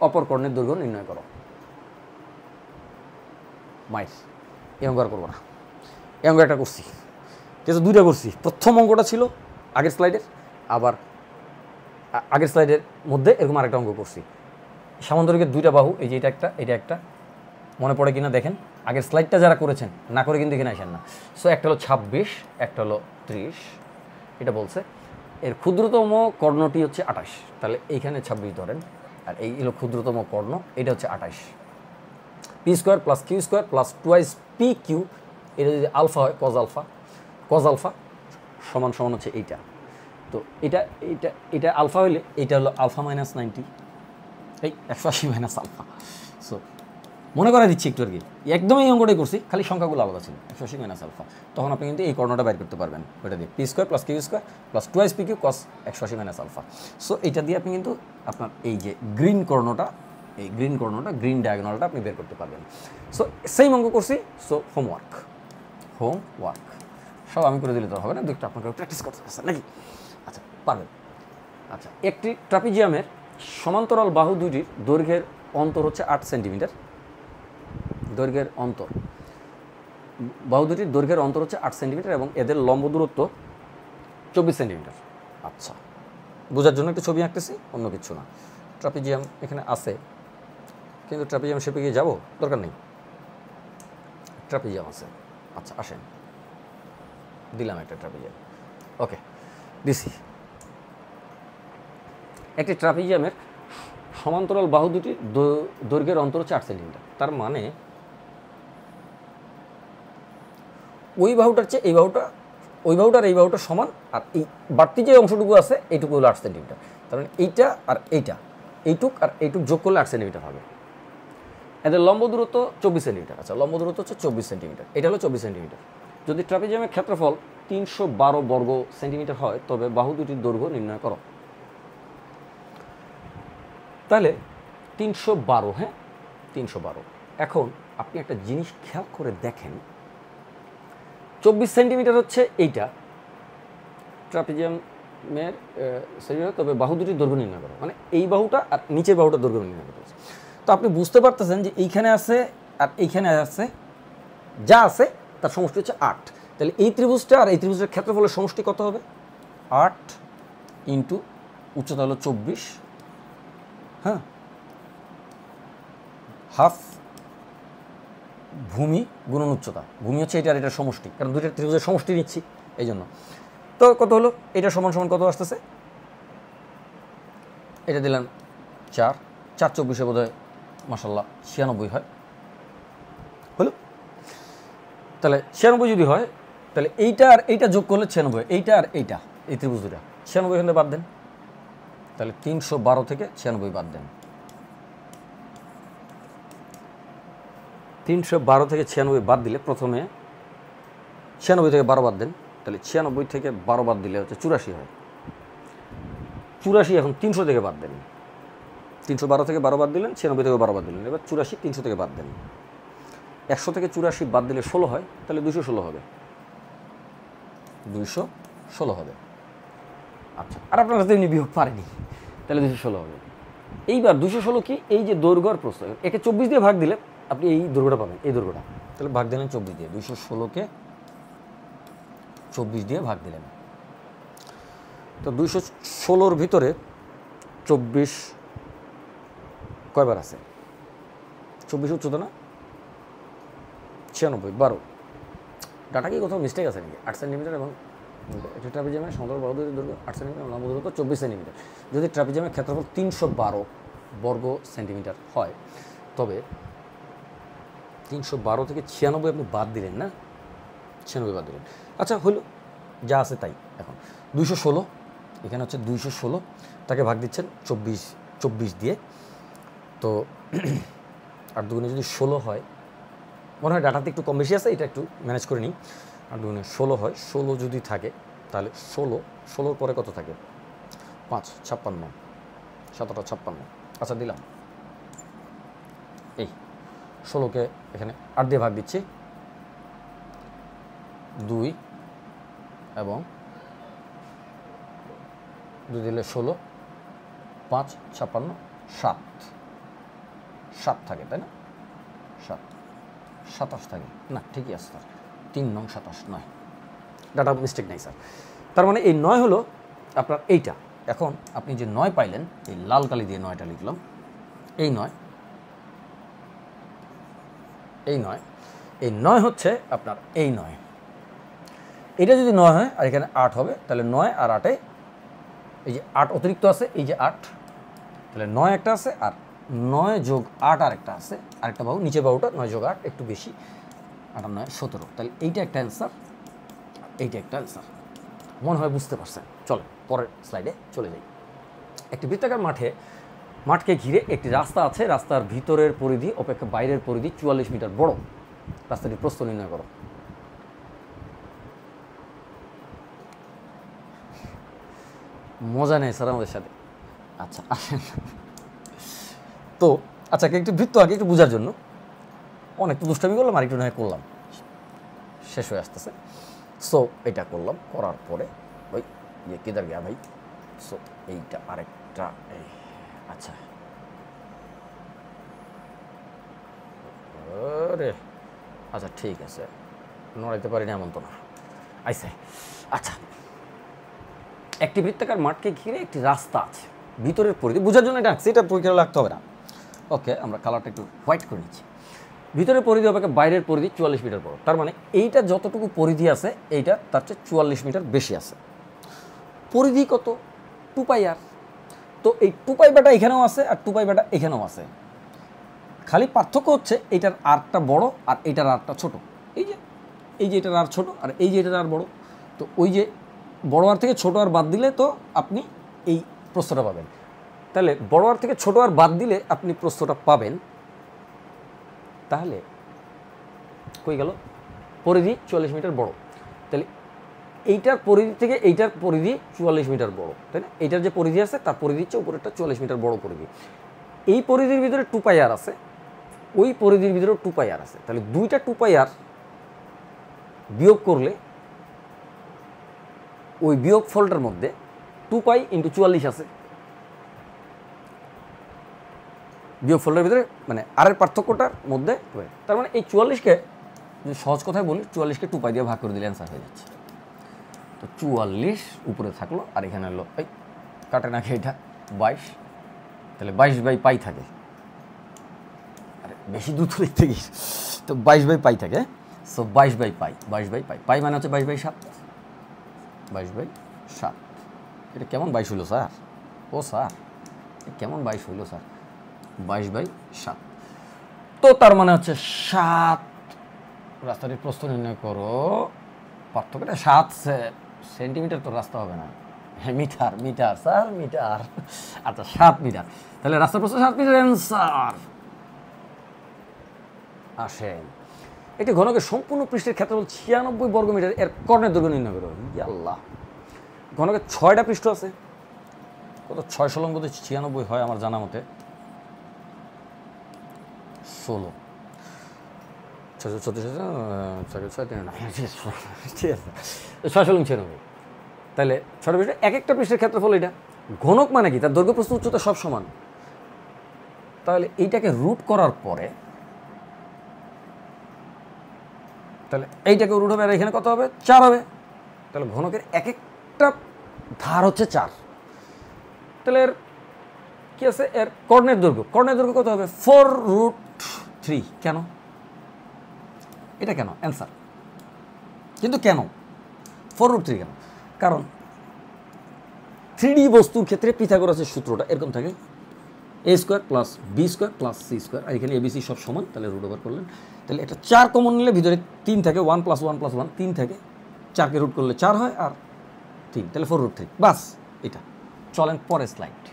অপর কর্ণের দৈর্ঘ্য নির্ণয় করো। মাইর এই অঙ্ক আর করবো না, এই অঙ্ক একটা করছি, ঠিক আছে, 2টা করছি। প্রথম অঙ্কটা ছিল আগের স্লাইডের, আবার আগের স্লাইডের মধ্যে এরকম আরেকটা অঙ্ক করছি। সামান্তরিকের 2টা বাহু, এই যে এটা একটা, এটা একটা, মনে পড়ে কিনা দেখেন, আগের স্লাইডটা যারা করেছেন না করে কিন্তু এখানে আসেন না। সো একটা হলো 26, একটা হলো 30, এটা বলছে এর ক্ষুদ্রতম কর্ণটি হচ্ছে 28, তাহলে এইখানে 26 ধরেন, আর এই হলো ক্ষুদ্রতম কর্ণ, এটা হচ্ছে 28। P square plus Q square plus twice P Q, এটা যদি আলফা হয় কজ আলফা সমান সমান হচ্ছে এইটা। তো এটা এটা এটা আলফা হইলে এইটা হলো আলফা মাইনাস 90, এই 180 মাইনাস আলফা। সো মনে করা দিচ্ছি একটু আর কি, একদম এই অঙ্কটাই করছি, খালি সংখ্যাগুলো আলাদা ছিল, 180 মাইনাস আলফা। তখন আপনি কিন্তু এই কর্ণটা বাইর করতে পারবেন ওইটা দিয়ে, P square plus Q square plus twice P Q cos 180 minus alpha. So এটা দিয়ে আপনি কিন্তু আপনার এই যে গ্রিন কর্ণটা, এই গ্রিন গ্রিন ডায়াগোনালটা আপনি বের করতে পারবেন। সো সেম অঙ্ক করছি। সো হোমওয়ার্ক সব আমি করে দিলে তো হবে না, দুটো আপনাকে প্র্যাকটিস করতে হবে নাকি? আচ্ছা পারবেন। আচ্ছা, একটি ট্রাপিজিয়ামের সমান্তরাল বাহু দুইটির দৈর্ঘ্যের অন্তর হচ্ছে 8 সেন্টিমিটার, দৈর্ঘ্যের অন্তর, বাহু দুটির দৈর্ঘ্যের অন্তর হচ্ছে 8 সেন্টিমিটার এবং এদের লম্ব দূরত্ব 24 সেন্টিমিটার। আচ্ছা, বোঝার জন্য একটা ছবি আঁকতেছি, অন্য কিছু না। ট্রাপিজিয়াম এখানে আছে, কিন্তু ট্রাপিজিয়াম শেপে গিয়ে যাবো, দরকার নেই, ট্রাপিজিয়াম আছে। আচ্ছা আসেন, দিলাম একটা ট্রাপিজিয়াম, ওকে দিছি। একটি ট্রাপিজিয়ামের সমান্তরাল বাহু দুটির দৈর্ঘ্যের অন্তর হচ্ছে 8 সেন্টিমিটার। তার মানে ওই বাহুটার চেয়ে এই বাহুটা, ওই বাহুটার এই বাহুটা সমান, আর এই বাড়তি যে অংশটুকু আছে এইটুকু হলো 8 সেন্টিমিটার। তার মানে এইটা আর এইটুক আর এইটুক যোগ করলে 8 সেন্টিমিটার হবে। এদের লম্ব দূরত্ব 24 সেন্টিমিটার। আচ্ছা, লম্ব দূরত্ব হচ্ছে 24 সেন্টিমিটার, এটা হলো 24 সেন্টিমিটার। যদি ট্রাপিজিয়ামের ক্ষেত্রফল 312 বর্গ সেন্টিমিটার হয় তবে বাহু দুটির দৈর্ঘ্য নির্ণয় করো। তাহলে 312, হ্যাঁ 312। এখন আপনি একটা জিনিস খেয়াল করে দেখেন, 24 সেন্টিমিটার হচ্ছে এইটা ট্রাপিজিয়ামের সেন্টিমিটার, তবে বাহু দুটির দৈর্ঘ্য নির্ণয় করো, মানে এই বাহুটা আর নিচের বাহুটার দৈর্ঘ্য নির্ণয় করতে হচ্ছে। তো আপনি বুঝতে পারতেছেন যে এইখানে আছে আর এইখানে আছে, যা আছে তার সমষ্টি হচ্ছে 8। তাহলে এই ত্রিভুজটা আর এই ত্রিভুজের ক্ষেত্রফলের সমষ্টি কত হবে? 8 ইন্টু উচ্চতা হলো 24, হ্যাঁ, হাফ ভূমি গুণন উচ্চতা। ভূমি হচ্ছে এটা আর এটার সমষ্টি, কারণ দুইটা ত্রিভুজের সমষ্টি নিচ্ছি এই জন্য। তো কত হলো? এটা সমান সমান কত আসতেছে? এটা দিলাম 4, 4 24 বোধ হয় মাশাআল্লাহ 96 হয়, হলো। তাহলে 96 যদি হয়, তাহলে এইটা আর এইটা যোগ করলে 96, এইটা আর এইটা, এই ত্রিভুজ দুটা 96 এখানে বাদ দেন, তাহলে 312 থেকে 96 বাদ দেন। 312 থেকে 96 বাদ দিলে, প্রথমে 96 থেকে 12 বাদ দেন, তাহলে 96 থেকে 12 বাদ দিলে হচ্ছে 84 হয়। 84 এখন 300 থেকে বাদ দেন, 312 থেকে 12 বাদ দিলেন, 96 থেকে 12 বাদ দিলেন, এবার 84 300 থেকে বাদ দেন। 100 থেকে 84 বাদ দিলে 16 হয়, তাহলে 216 হবে, 216 হবে। আচ্ছা, আর আপনারা তো এমনি বিয়োগ পারেনি, তাহলে 216 হবে। এইবার 216 কি? এই যে দৈর্ঘ্য আর প্রস্থ, একে 24 দিয়ে ভাগ দিলে আপনি এই দৈর্ঘ্যটা পাবেন, এই দৈর্ঘ্যটা। তাহলে ভাগ দিলেন 24 দিয়ে, 216কে 24 দিয়ে ভাগ দিলেন। তো 216-র ভিতরে 24 কয়বার আছে? 24 উচ্চতা না, 96, 12। ডাটা কি কোথাও মিস্টেক আছে নাকি? 8 সেন্টিমিটার এবং ট্রাপিজিয়ামের সমান্তরাল বাহু দুটির দৈর্ঘ্য 8 সেন্টিমিটার, লম্ব দূরত্ব 24 সেন্টিমিটার। যদি ট্রাপিজিয়ামের ক্ষেত্রফল 312 বর্গ সেন্টিমিটার হয়, তবে 312 থেকে 96 আপনি বাদ দিলেন না, 96 বাদ দিলেন। আচ্ছা হলো, যা আছে তাই। এখন 216, এখানে হচ্ছে 216, তাকে ভাগ দিচ্ছেন 24 দিয়ে। তো 8 দুগুণে যদি 16 হয়, মনে হয় ডাটাতে একটু কম বেশি আছে, এটা একটু ম্যানেজ করে নিই। 8 দুগুণে 16 হয়, 16 যদি থাকে তাহলে 16 পরে কত থাকে? 5, 56, 7টা 56। আচ্ছা দিলাম, এই 16কে এখানে 8 দিয়ে ভাগ দিচ্ছি, 2 এবং 2 দিলে 16, 5, 56, 7 থাকে, তাই না? 7, 27 থাকে না, ঠিকই আছে স্যার, 3 নং 27 নয়, ডাটা মিস্টেক নাই স্যার। তার মানে এই 9 হলো আপনার এইটা। এখন আপনি যে 9 পাইলেন, এই লাল কালি দিয়ে 9টা লিখলাম, এই 9 এই 9, এই 9 হচ্ছে আপনার এই 9, এটা যদি 9 হয় আর এখানে 8 হবে, তাহলে 9 আর 8-এ এই যে 8 অতিরিক্ত আছে, এই যে 8, তাহলে 9 একটা আছে আর 9 যোগ 8 আরেকটা আছে, আরেকটা বাহু, নিচের বাহুটা 9 যোগ 8 একটু বেশি, 8 আর 9 17, তাহলে এইটা একটা অ্যান্সার, এইটা একটা অ্যান্সার। মনে হয় বুঝতে পারছেন। চলো পরের স্লাইডে চলে যাই। একটি বৃত্তাকার মাঠকে ঘিরে একটি রাস্তা আছে, রাস্তার ভিতরের পরিধি অপেক্ষা বাইরের পরিধি 44 মিটার বড়, রাস্তাটির প্রস্থ নির্ণয় করো। মজা নেই স্যার আমাদের সাথে। আচ্ছা আসেন তো, আচ্ছা একটু বৃত্ত আগে একটু বোঝার জন্য অনেক তো দুষ্টামি করলাম, আর একটু নয় করলাম, শেষ হয়ে আসতেছে। সো এটা করলাম, করার পরে ওই ইয়ে কেদার গিয়া ভাই, সো এইটা আরেকটা এই, আচ্ছা রে, আচ্ছা ঠিক আছে, নড়াইতে পারি না এমন তো না, আইসে। আচ্ছা, একটি বৃত্তাকার মাঠকে ঘিরে একটি রাস্তা আছে, ভিতরের পরিধি বোঝার জন্য এটা আঁকছি, এটা পরীক্ষা লাগতে হবে না। ওকে, আমরা কালারটা একটু হোয়াইট করে নিচ্ছি। ভিতরের পরিধি অপেক্ষা বাইরের পরিধি 44 মিটার বড়, তার মানে এইটা যতটুকু পরিধি আছে এইটা তার চেয়ে 44 মিটার বেশি আছে। পরিধি কত? 2πr। তো এই 2π বাটা এখানেও আছে আর 2π বাটা এখানেও আছে, খালি পার্থক্য হচ্ছে এইটার আরটা বড় আর এইটার আরটা ছোট। এই যে এটার আর ছোট আর এই যে এটার আর বড়, তো ওই যে বড় আর থেকে ছোট আর বাদ দিলে তো আপনি এই প্রস্থটা পাবেন। তাহলে বড় আর থেকে ছোট আর বাদ দিলে আপনি প্রস্থটা পাবেন। তাহলে কই গেল? পরিধি 44 মিটার বড়, তাহলে এইটার পরিধি থেকে এইটার পরিধি 44 মিটার বড়, তাই না? এইটার যে পরিধি আছে তার পরিধির চেয়ে উপরেরটা 44 মিটার বড় পরিধি। এই পরিধির ভিতরে 2πr আছে, ওই পরিধির ভিতরেও 2πr আছে, তাহলে দুইটা 2πr বিয়োগ করলে ওই বিয়োগ ফলটার মধ্যে 2π × 44 আছে, বিয়োগ ফলটার ভিতরে মানে আরের পার্থক্যটার মধ্যে। তার মানে এই 44কে যদি সহজ কথায় বলি, 44কে 2π দিয়ে ভাগ করে দিলে অ্যান্সার হয়ে যাচ্ছে। তো 44 উপরে থাকলো আর এখানে হলো এই কাটে না এটা 22, তাহলে 22/π থাকে। আরে বেশি দ্রুত লিখতে গিয়ে তো 22/π থাকে। সো 22/π, 22/π, পাই মানে হচ্ছে 22/7, 22/7। এটা কেমন 22 হইলো স্যার? ও স্যার কেমন 22 হইলো স্যার? 22/7। তো তার মানে হচ্ছে 7। রাস্তাটির প্রস্থ নির্ণয় করো। পার্থক্যটা 7 সেন্টিমিটার, তো রাস্তা হবে না, মিটার, মিটার স্যার মিটার। আচ্ছা 7 মিটার, তাহলে রাস্তার প্রস্থ 7 মিটার অ্যান্সার। আসেন, একটি ঘনকের সম্পূর্ণ পৃষ্ঠের ক্ষেত্রফল 96 বর্গমিটার, এর কর্ণের দৈর্ঘ্য নির্ণয় করো। আল্লাহ, ঘনকের 6টা পৃষ্ঠ আছে, কত 6 × 96 হয় আমার জানা মতে, 16, 6 ঠিক আছে, 6 × 96। তাহলে 6টা পৃষ্ঠ, এক একটা পৃষ্ঠের ক্ষেত্রফল এটা। ঘনক মানে কি? তার দৈর্ঘ্য প্রস্থ উচ্চতা সব সমান। তাহলে এইটাকে রুট করার পরে, তাহলে এইটাকে রুট হবে আর এখানে কত হবে? 4 হবে। তাহলে ঘনকের এক একটা ধার হচ্ছে 4। তাহলে এর কি আছে? এর কর্ণের দৈর্ঘ্য, কর্ণের দৈর্ঘ্য কত হবে? 4√3। কেন? এটা কেন? অ্যান্সার কিন্তু কেন 4√3 কেন? কারণ 3D বস্তুর ক্ষেত্রে পিথাগোরাসের সূত্রটা এরকম থাকে, a² + b² + c², আর এখানে abc সব সমান, তাহলে রুট ওভার করলেন। তাহলে এটা 4 কমন নিলে ভিতরে 3 থাকে, 1 + 1 + 1 3 থাকে, 4কে রুট করলে 4 হয় আর 3, তাহলে 4√3। বাস এটা। চলেন পরের স্লাইড।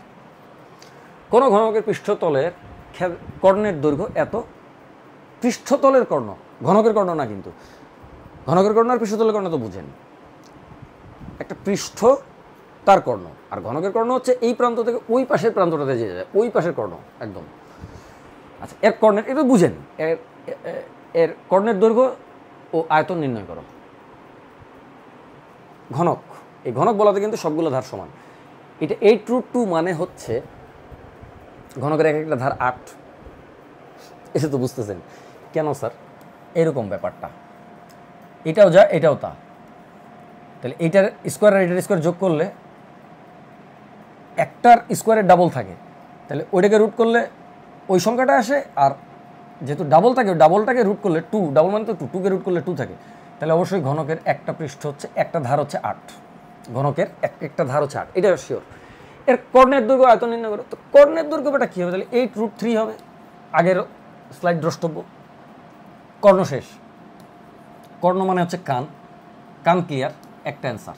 কোনো ঘনকের পৃষ্ঠতলের কর্ণের দৈর্ঘ্য এত, পৃষ্ঠতলের কর্ণ, ঘনকের কর্ণ না কিন্তু। ঘনকের কর্ণ আর পৃষ্ঠতলের কর্ণ তো বুঝেন, একটা পৃষ্ঠ তার কর্ণ, আর ঘনকের কর্ণ হচ্ছে এই প্রান্ত থেকে ওই পাশের প্রান্তটাতে যেতে যায়, ওই পাশের কর্ণ একদম। আচ্ছা, এর কর্ণের, এটা বুঝেন, এর কর্ণের দৈর্ঘ্য ও আয়তন নির্ণয় করো। ঘনক, এই ঘনক বলাতে কিন্তু সবগুলো ধার সমান। এটা 8√2 মানে হচ্ছে ঘনকের এক একটা ধার 8। এসে তো বুঝতেছেন কেন স্যার এরকম ব্যাপারটা, এটাও যা এটাও তা। তাহলে এইটার স্কোয়ার আর এটার স্কোয়ার যোগ করলে একটার স্কোয়ারের ডাবল থাকে, তাহলে ওইটাকে রুট করলে ওই সংখ্যাটা আসে, আর যেহেতু ডাবলটাকে রুট করলে 2, ডাবল মানে তো 2, 2কে রুট করলে 2 থাকে, তাহলে অবশ্যই ঘনকের একটা পৃষ্ঠ হচ্ছে, একটা ধার হচ্ছে 8, ঘনকের একটা ধার হচ্ছে 8, এটা শিওর। এর কর্ণের দৈর্ঘ্য আয়তন নির্ণয় করো, তো কর্ণের দৈর্ঘ্যটা কী হবে, তাহলে 8√3 হবে, আগের স্লাইড দ্রষ্টব্য। কর্ণ শেষ, কর্ণ মানে হচ্ছে কান, কান ক্লিয়ার, একটা অ্যান্সার।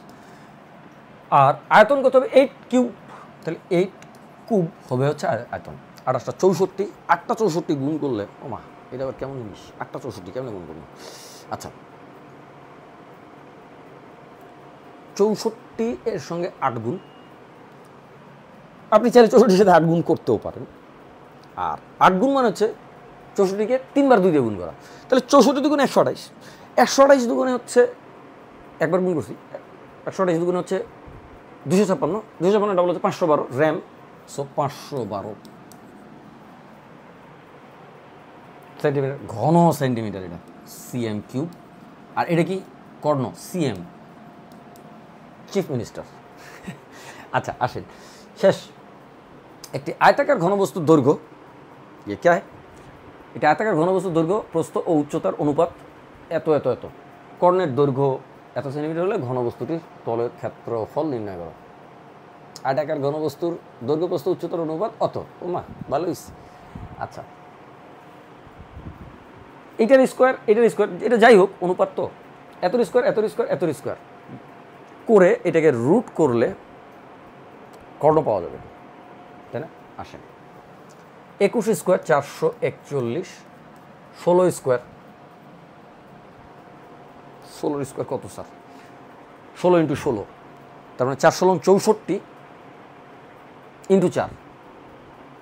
আর আয়তন কত হবে 8 কিউব, তাহলে 8 কিউব হবে হচ্ছে আয়তন। 28টা 64, 8টা 64 গুণ করলে, ও মা এটা আবার কেমন জিনিস, 8টা 64 কেমন গুণ করবো? আচ্ছা, 64 এর সঙ্গে 8 গুণ, আপনি চাইলে 64-এর সাথে 8 গুণ করতেও পারেন। আর 8 গুণ মানে হচ্ছে 64কে 3 বার 2 দিয়ে গুণ করা, তাহলে 64 দুগুণে 128, 128 দুগুণে হচ্ছে একবার গুণ করছি, 128 দুগুণে হচ্ছে 256, 256 ডাবল হচ্ছে 512 র্যাম, সো 512 সেন্টিমিটার, ঘন সেন্টিমিটার, এটা সিএম কিউব। আর এটা কি কর্ণ, সিএম, চিফ মিনিস্টার। আচ্ছা আসেন, শেষ। একটি আয়তাকার ঘনবস্তুর দৈর্ঘ্য, ইয়ে কে হয়, এটা আয়তাকার ঘনবস্তুর দৈর্ঘ্য প্রস্থ ও উচ্চতার অনুপাত এত এত এত, কর্ণের দৈর্ঘ্য এত সেন্টিমিটার হলে ঘনবস্তুটির তলের ক্ষেত্রফল নির্ণয় করো। আয়তাকার ঘনবস্তুর দৈর্ঘ্য প্রস্থ উচ্চতার অনুপাত অত, ও মা ভালো হয়েছে। আচ্ছা, এইটার স্কোয়ার, এটা যাই হোক অনুপাত, তো এত স্কোয়ার এত স্কোয়ার এত স্কোয়ার করে এটাকে রুট করলে কর্ণ পাওয়া যাবে, তাই না? আসেন, 21 স্কোয়ার 441, 16 স্কোয়ার, 16 স্কোয়ার কত স্যার, 16 ইন্টু 16, তার মানে 4 16 64 ইন্টু 4,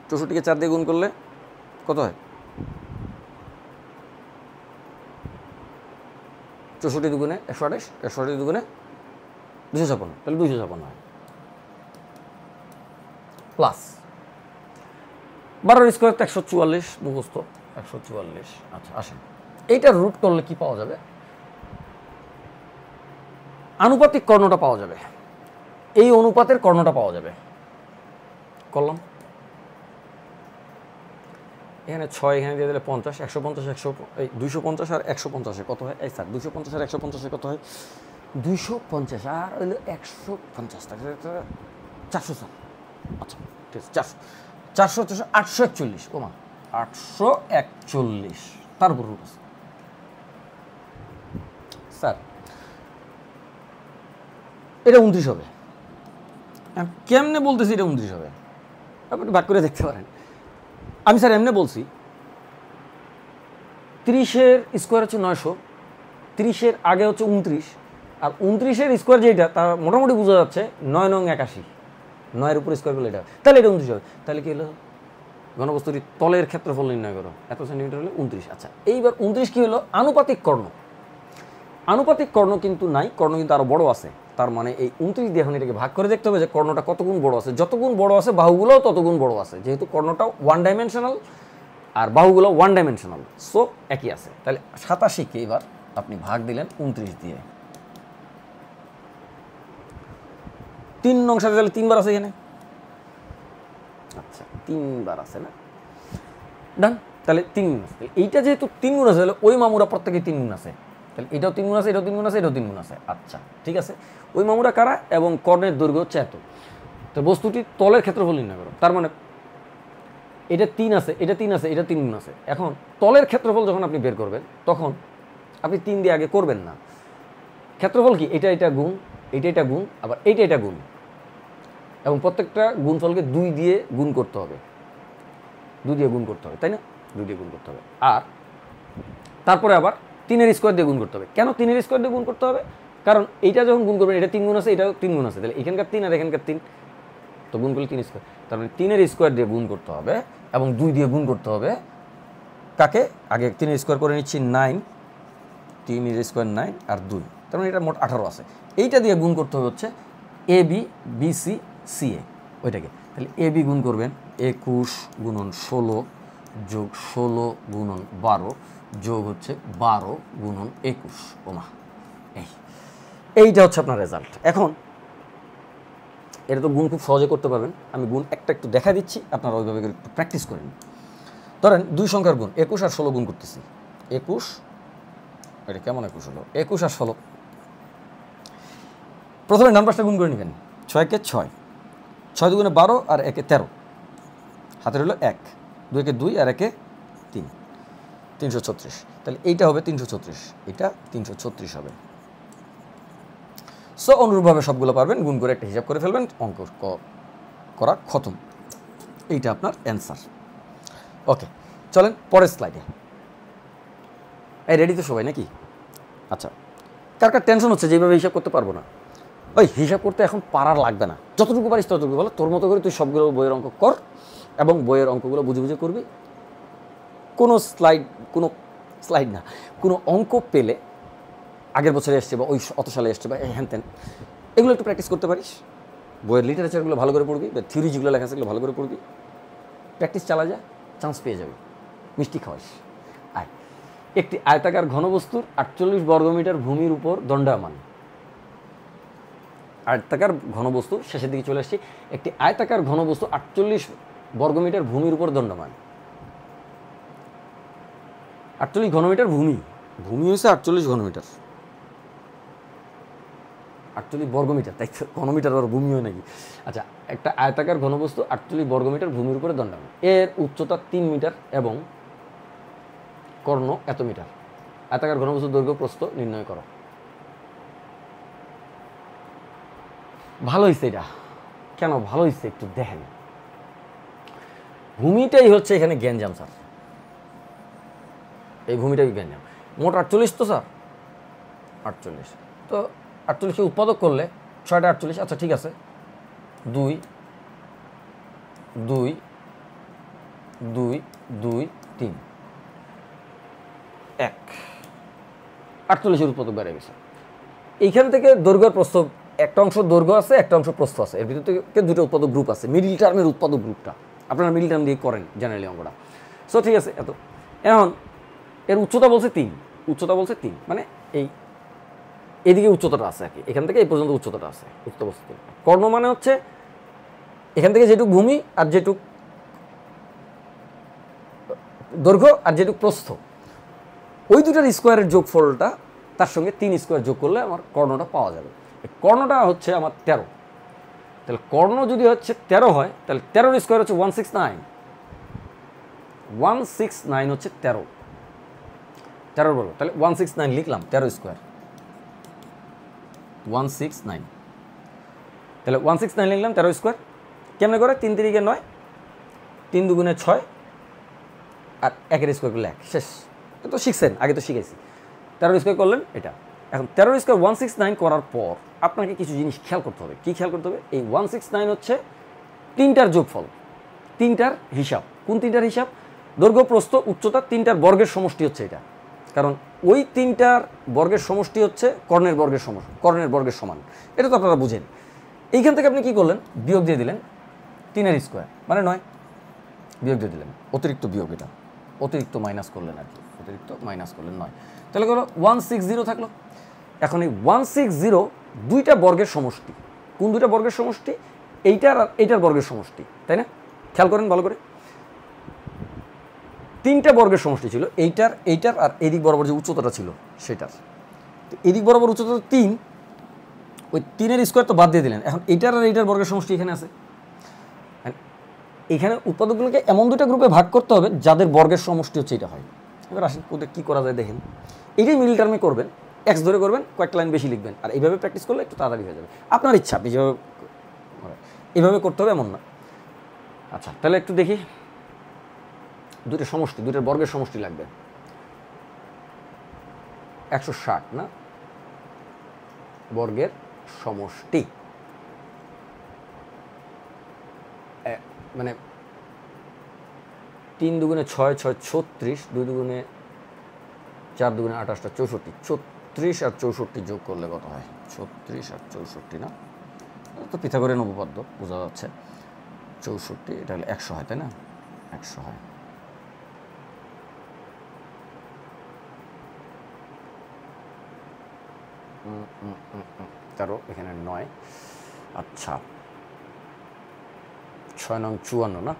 64কে 4 দিয়ে গুণ করলে কত হয়, 64 দুগুণে 128, 128 দুগুণে 256, তাহলে 256 হয়, প্লাস 12 স্কোয়ার 144 মুখস্থ 144। আচ্ছা আসেন, এইটা রুট করলে কি পাওয়া যাবে, আনুপাতিক কর্ণটা পাওয়া যাবে, এই অনুপাতের কর্ণটা পাওয়া যাবে। করলাম, এখানে 6, এখানে দিয়ে দিলে 50, 150, 250 আর 150 কত হয়, এই স্যার 250 আর 150 কত হয়, 250 আর হইলো 150, 400 স্যার। আচ্ছা ঠিক আছে, 400, 841, ও মা 841, তার উপর রুট আছে। স্যার এটা 29 হবে, কেমনে বলতেছি এটা 29 হবে, আপনি ভাগ করে দেখতে পারেন। আমি স্যার এমনি বলছি, 30-এর স্কোয়ার হচ্ছে 900, 30-এর আগে হচ্ছে 29, আর 29-এর স্কোয়ার যেটা তা মোটামুটি বোঝা যাচ্ছে 9 9 81, 9-এর উপর স্কোয়ার করলে এটা, তাহলে এটা 29 হবে। তাহলে কি হলো, ঘনবস্তুটির তলের ক্ষেত্রফল নির্ণয় করো, এত সেন্টিমিটার হলে 29। আচ্ছা এইবার 29 কি হলো, আনুপাতিক কর্ণ, আনুপাতিক কর্ণ কিন্তু নাই, কর্ণ কিন্তু আরও বড় আছে, তার মানে এই 29 দিয়ে এখন এটাকে ভাগ করে দেখতে হবে যে কর্ণটা কত গুণ বড় আছে, যত গুণ বড় আছে বাহুগুলোও তত গুণ বড় আছে, যেহেতু কর্ণটা 1 ডাইমেনশনাল আর বাহুগুলো 1 ডাইমেনশনাল, সো একই আছে। তাহলে 87কে এবার আপনি ভাগ দিলেন 29 দিয়ে, 3 নং সাথে, তাহলে 3 বার আছে এখানে, আচ্ছা 3 বার আছে না, ডান। তাহলে 3 গুণ আছে, এইটা যেহেতু 3 গুণ আছে তাহলে ওই মামুরা প্রত্যেকে 3 গুণ আছে, তাহলে এটাও 3 গুণ আছে, এটাও 3 গুণ আছে, এটাও 3 গুণ আছে। আচ্ছা ঠিক আছে, ওই মামুরা কারা এবং কর্ণের দৈর্ঘ্য হচ্ছে এত, তো বস্তুটির তলের ক্ষেত্রফল নির্ণয় করো, তার মানে এটা 3 আছে, এটা 3 আছে, এটা 3 গুণ আছে। এখন তলের ক্ষেত্রফল যখন আপনি বের করবেন তখন আপনি 3 দিয়ে আগে করবেন না, ক্ষেত্রফল কি, এটা গুণ, এটা গুণ, আবার এটা গুণ, এবং প্রত্যেকটা গুণফলকে 2 দিয়ে গুণ করতে হবে, 2 দিয়ে গুণ করতে হবে, তাই না, 2 দিয়ে গুণ করতে হবে। আর তারপরে আবার 3-এর স্কোয়ার দিয়ে গুণ করতে হবে। কেন 3-এর স্কোয়ার দিয়ে গুণ করতে হবে, কারণ এইটা যখন গুণ করবেন এটা 3 গুণ আছে, এটাও 3 গুণ আছে, তাহলে এখানকার 3 আর এখানকার 3, তো গুণ করলে 3 স্কোয়ার, তার মানে 3-এর স্কোয়ার দিয়ে গুণ করতে হবে এবং 2 দিয়ে গুণ করতে হবে কাকে, আগে 3-এর স্কোয়ার করে নিচ্ছি 9, 3-এর স্কোয়ার 9 আর 2, তার মানে এটা মোট 18 আছে, এইটা দিয়ে গুণ করতে হবে হচ্ছে AB BC CA ওইটাকে, তাহলে AB গুণ করবেন 21 গুণন 16 যোগ 16 গুণন 12 যোগ হচ্ছে 12 গুণন 21, ওমা এইটা হচ্ছে আপনার রেজাল্ট। এখন এটা তো গুণ খুব সহজে করতে পারবেন, আমি গুণ একটা একটু দেখা দিচ্ছি, আপনারা ওইভাবে একটু প্র্যাকটিস করেন। ধরেন দুই সংখ্যার গুণ 21 আর 16 গুণ করতেছি। 21, এটা কেমন 21 হলো? 21 আর 16। প্রথমে ডান পাশটা গুণ করে নেবেন। 6 কে 6, 6 দুগুণে 12 আর 1 এ 13, হাতের হলো 1, 2 কে 2 আর 1 এ 3, 336। তাহলে এইটা হবে 336, এটা 336 হবে। সো অনুরূপভাবে সবগুলো পারবেন, গুণ করে একটা হিসাব করে ফেলবেন, অঙ্ক করা খতম। এইটা আপনার অ্যান্সার। ওকে, চলেন পরের স্লাইডে। এই রেডি তো সবাই নাকি? আচ্ছা, কার কার টেনশন হচ্ছে যেভাবে হিসাব করতে পারবো না? ওই হিসাব করতে এখন পারার লাগবে না, যতটুকু পারিস ততটুকু বলো। তোর মতো করে তুই সবগুলো বইয়ের অঙ্ক কর এবং বইয়ের অঙ্কগুলো বুঝে বুঝে করবি। কোনো স্লাইড না, কোনো অঙ্ক পেলে আগের বছরে এসছে বা ওই অত সালে এসছে বা হ্যান তেন, এগুলো একটু প্র্যাকটিস করতে পারিস। বইয়ের লিটারেচারগুলো ভালো করে পড়বি, বা থিওরি যেগুলো লেখা আছে সেগুলো ভালো করে পড়বি। প্র্যাকটিস চালা যায়, চান্স পেয়ে যাবি। মিষ্টি খাওয়াইস। আয়, একটি আয়তাকার ঘনবস্তুর 48 বর্গমিটার ভূমির উপর দণ্ডায়মান। আয়তাকার ঘনবস্তু, শেষের দিকে চলে আসছি। একটি আয়তাকার ঘনবস্তু 48 বর্গমিটার ভূমির উপর দণ্ডায়মান। 48 ঘনমিটার ভূমি, ভূমি হয়েছে 48 ঘনমিটার, 48 বর্গমিটার, তাই ঘনমিটার আর ভূমি হয় নাকি? আচ্ছা, একটা আয়তাকার ঘনবস্তু 48 বর্গমিটার ভূমির উপরে দণ্ডায়মান। এর উচ্চতা 3 মিটার এবং কর্ণ এত মিটার। আয়তাকার ঘনবস্তুর দৈর্ঘ্য প্রস্থ নির্ণয় করো। ভালো হয়েছে এটা। কেন ভালো হয়েছে একটু দেখেন। ভূমিটাই হচ্ছে এখানে গ্যাঞ্জাম স্যার, এই ভূমিটাই গ্যাঞ্জাম। মোট 48 তো স্যার, 48 তো 48 উৎপাদক করলে 6টা 48। আচ্ছা ঠিক আছে, 2 2 2 2 3 1, 48 উৎপাদক বেড়ে গেছে। এইখান থেকে দৈর্ঘ্যের প্রস্থ, একটা অংশ দৈর্ঘ্য আছে, একটা অংশ প্রস্থ আছে, এর ভিতর থেকে দুটো উৎপাদক গ্রুপ আছে। মিডিল টার্মের উৎপাদক গ্রুপটা আপনারা মিডিল টার্ম দিয়ে করেন জেনারেলি অঙ্কটা। সো ঠিক আছে, এত এখন এর উচ্চতা বলছে 3, উচ্চতা বলছে 3, মানে এইদিকে উচ্চতাটা আছে আর কি, এখান থেকে এই পর্যন্ত উচ্চতাটা আছে, উচ্চতা বলছে 3। কর্ণ মানে হচ্ছে এখান থেকে যেটুক ভূমি আর যেটুক দৈর্ঘ্য আর যেটুক প্রস্থ, ওই দুটার স্কোয়ারের যোগফলটা তার সঙ্গে 3 স্কোয়ার যোগ করলে আমার কর্ণটা পাওয়া যাবে। কর্ণটা হচ্ছে আমার 13। তাহলে কর্ণ যদি হচ্ছে 13 হয়, তাহলে 13 স্কোয়ার হচ্ছে 169। 169 হচ্ছে 13 বলো, তাহলে 169 লিখলাম, 13 স্কোয়ার 169। তাহলে 169 লিখলাম 13 স্কোয়ার। কেমনে করে? 3 3 9, 3 2 6 আর 1 স্কোয়ার করলে 1, শেষ। তো শিখছেন, আগে তো শিখেছি। 13 স্কোয়ার করলেন এটা। এখন 13 স্কোয়ার 169 করার পর আপনাকে কিছু জিনিস খেয়াল করতে হবে। কী খেয়াল করতে হবে? এই 169 হচ্ছে 3টার যোগফল, 3টার হিসাব। কোন 3টার হিসাব? দৈর্ঘ্য, প্রস্থ, উচ্চতা, 3টার বর্গের সমষ্টি হচ্ছে এটা। কারণ ওই 3টার বর্গের সমষ্টি হচ্ছে কর্ণের বর্গের সমান। এটা তো আপনারা বুঝেন। এইখান থেকে আপনি কী করলেন? বিয়োগ দিয়ে দিলেন 3এর স্কোয়ার, মানে 9। বিয়োগ দিয়ে দিলেন, অতিরিক্ত বিয়োগ, এটা অতিরিক্ত মাইনাস করলেন আর কি, অতিরিক্ত মাইনাস করলেন 9। তাহলে হলো 160 থাকলো। এখন এই 160 দুইটা বর্গের সমষ্টি। কোন দুইটা বর্গের সমষ্টি? এইটার আর এইটার বর্গের সমষ্টি, তাই না? খেয়াল করেন ভালো করে। 3টা বর্গের সমষ্টি ছিল, এইটার আর এদিক বরাবর যে উচ্চতাটা ছিল সেটার। তো এদিক বরাবর উচ্চতা 3, ওই 3এর স্কোয়ার তো বাদ দিয়ে দিলেন। এখন এইটার আর এইটার বর্গের সমষ্টি এখানে আছে। এখানে উৎপাদকগুলোকে এমন দুটো গ্রুপে ভাগ করতে হবে যাদের বর্গের সমষ্টি হচ্ছে এটা হয়। এবার আসেন ওদের কী করা যায় দেখেন। এইটাই মিডল টার্মে করবেন, এক্স ধরে করবেন, কয়েকটা লাইন বেশি লিখবেন, আর এইভাবে প্র্যাকটিস করলে একটু তাড়াতাড়ি হয়ে যাবে। আপনার ইচ্ছা, আপনি যেভাবে এইভাবে করতে হবে এমন না। আচ্ছা তাহলে একটু দেখি, দুটো সমষ্টি, দুটোর বর্গের সমষ্টি লাগবে। 160 না, বর্গের সমষ্টি, মানে 3 2 6 6 36, 2 2 4 2 28 64, 36 আর 64 যোগ করলে কত হয়? 36 আর 64 না, তো পিথাগোরিয়ান উপপাদ্য বোঝা যাচ্ছে। 64 এটা হলে 100 হয়, তাই না? 100 হয়। তেরো, এখানে 9। আচ্ছা 6 নং 54 না,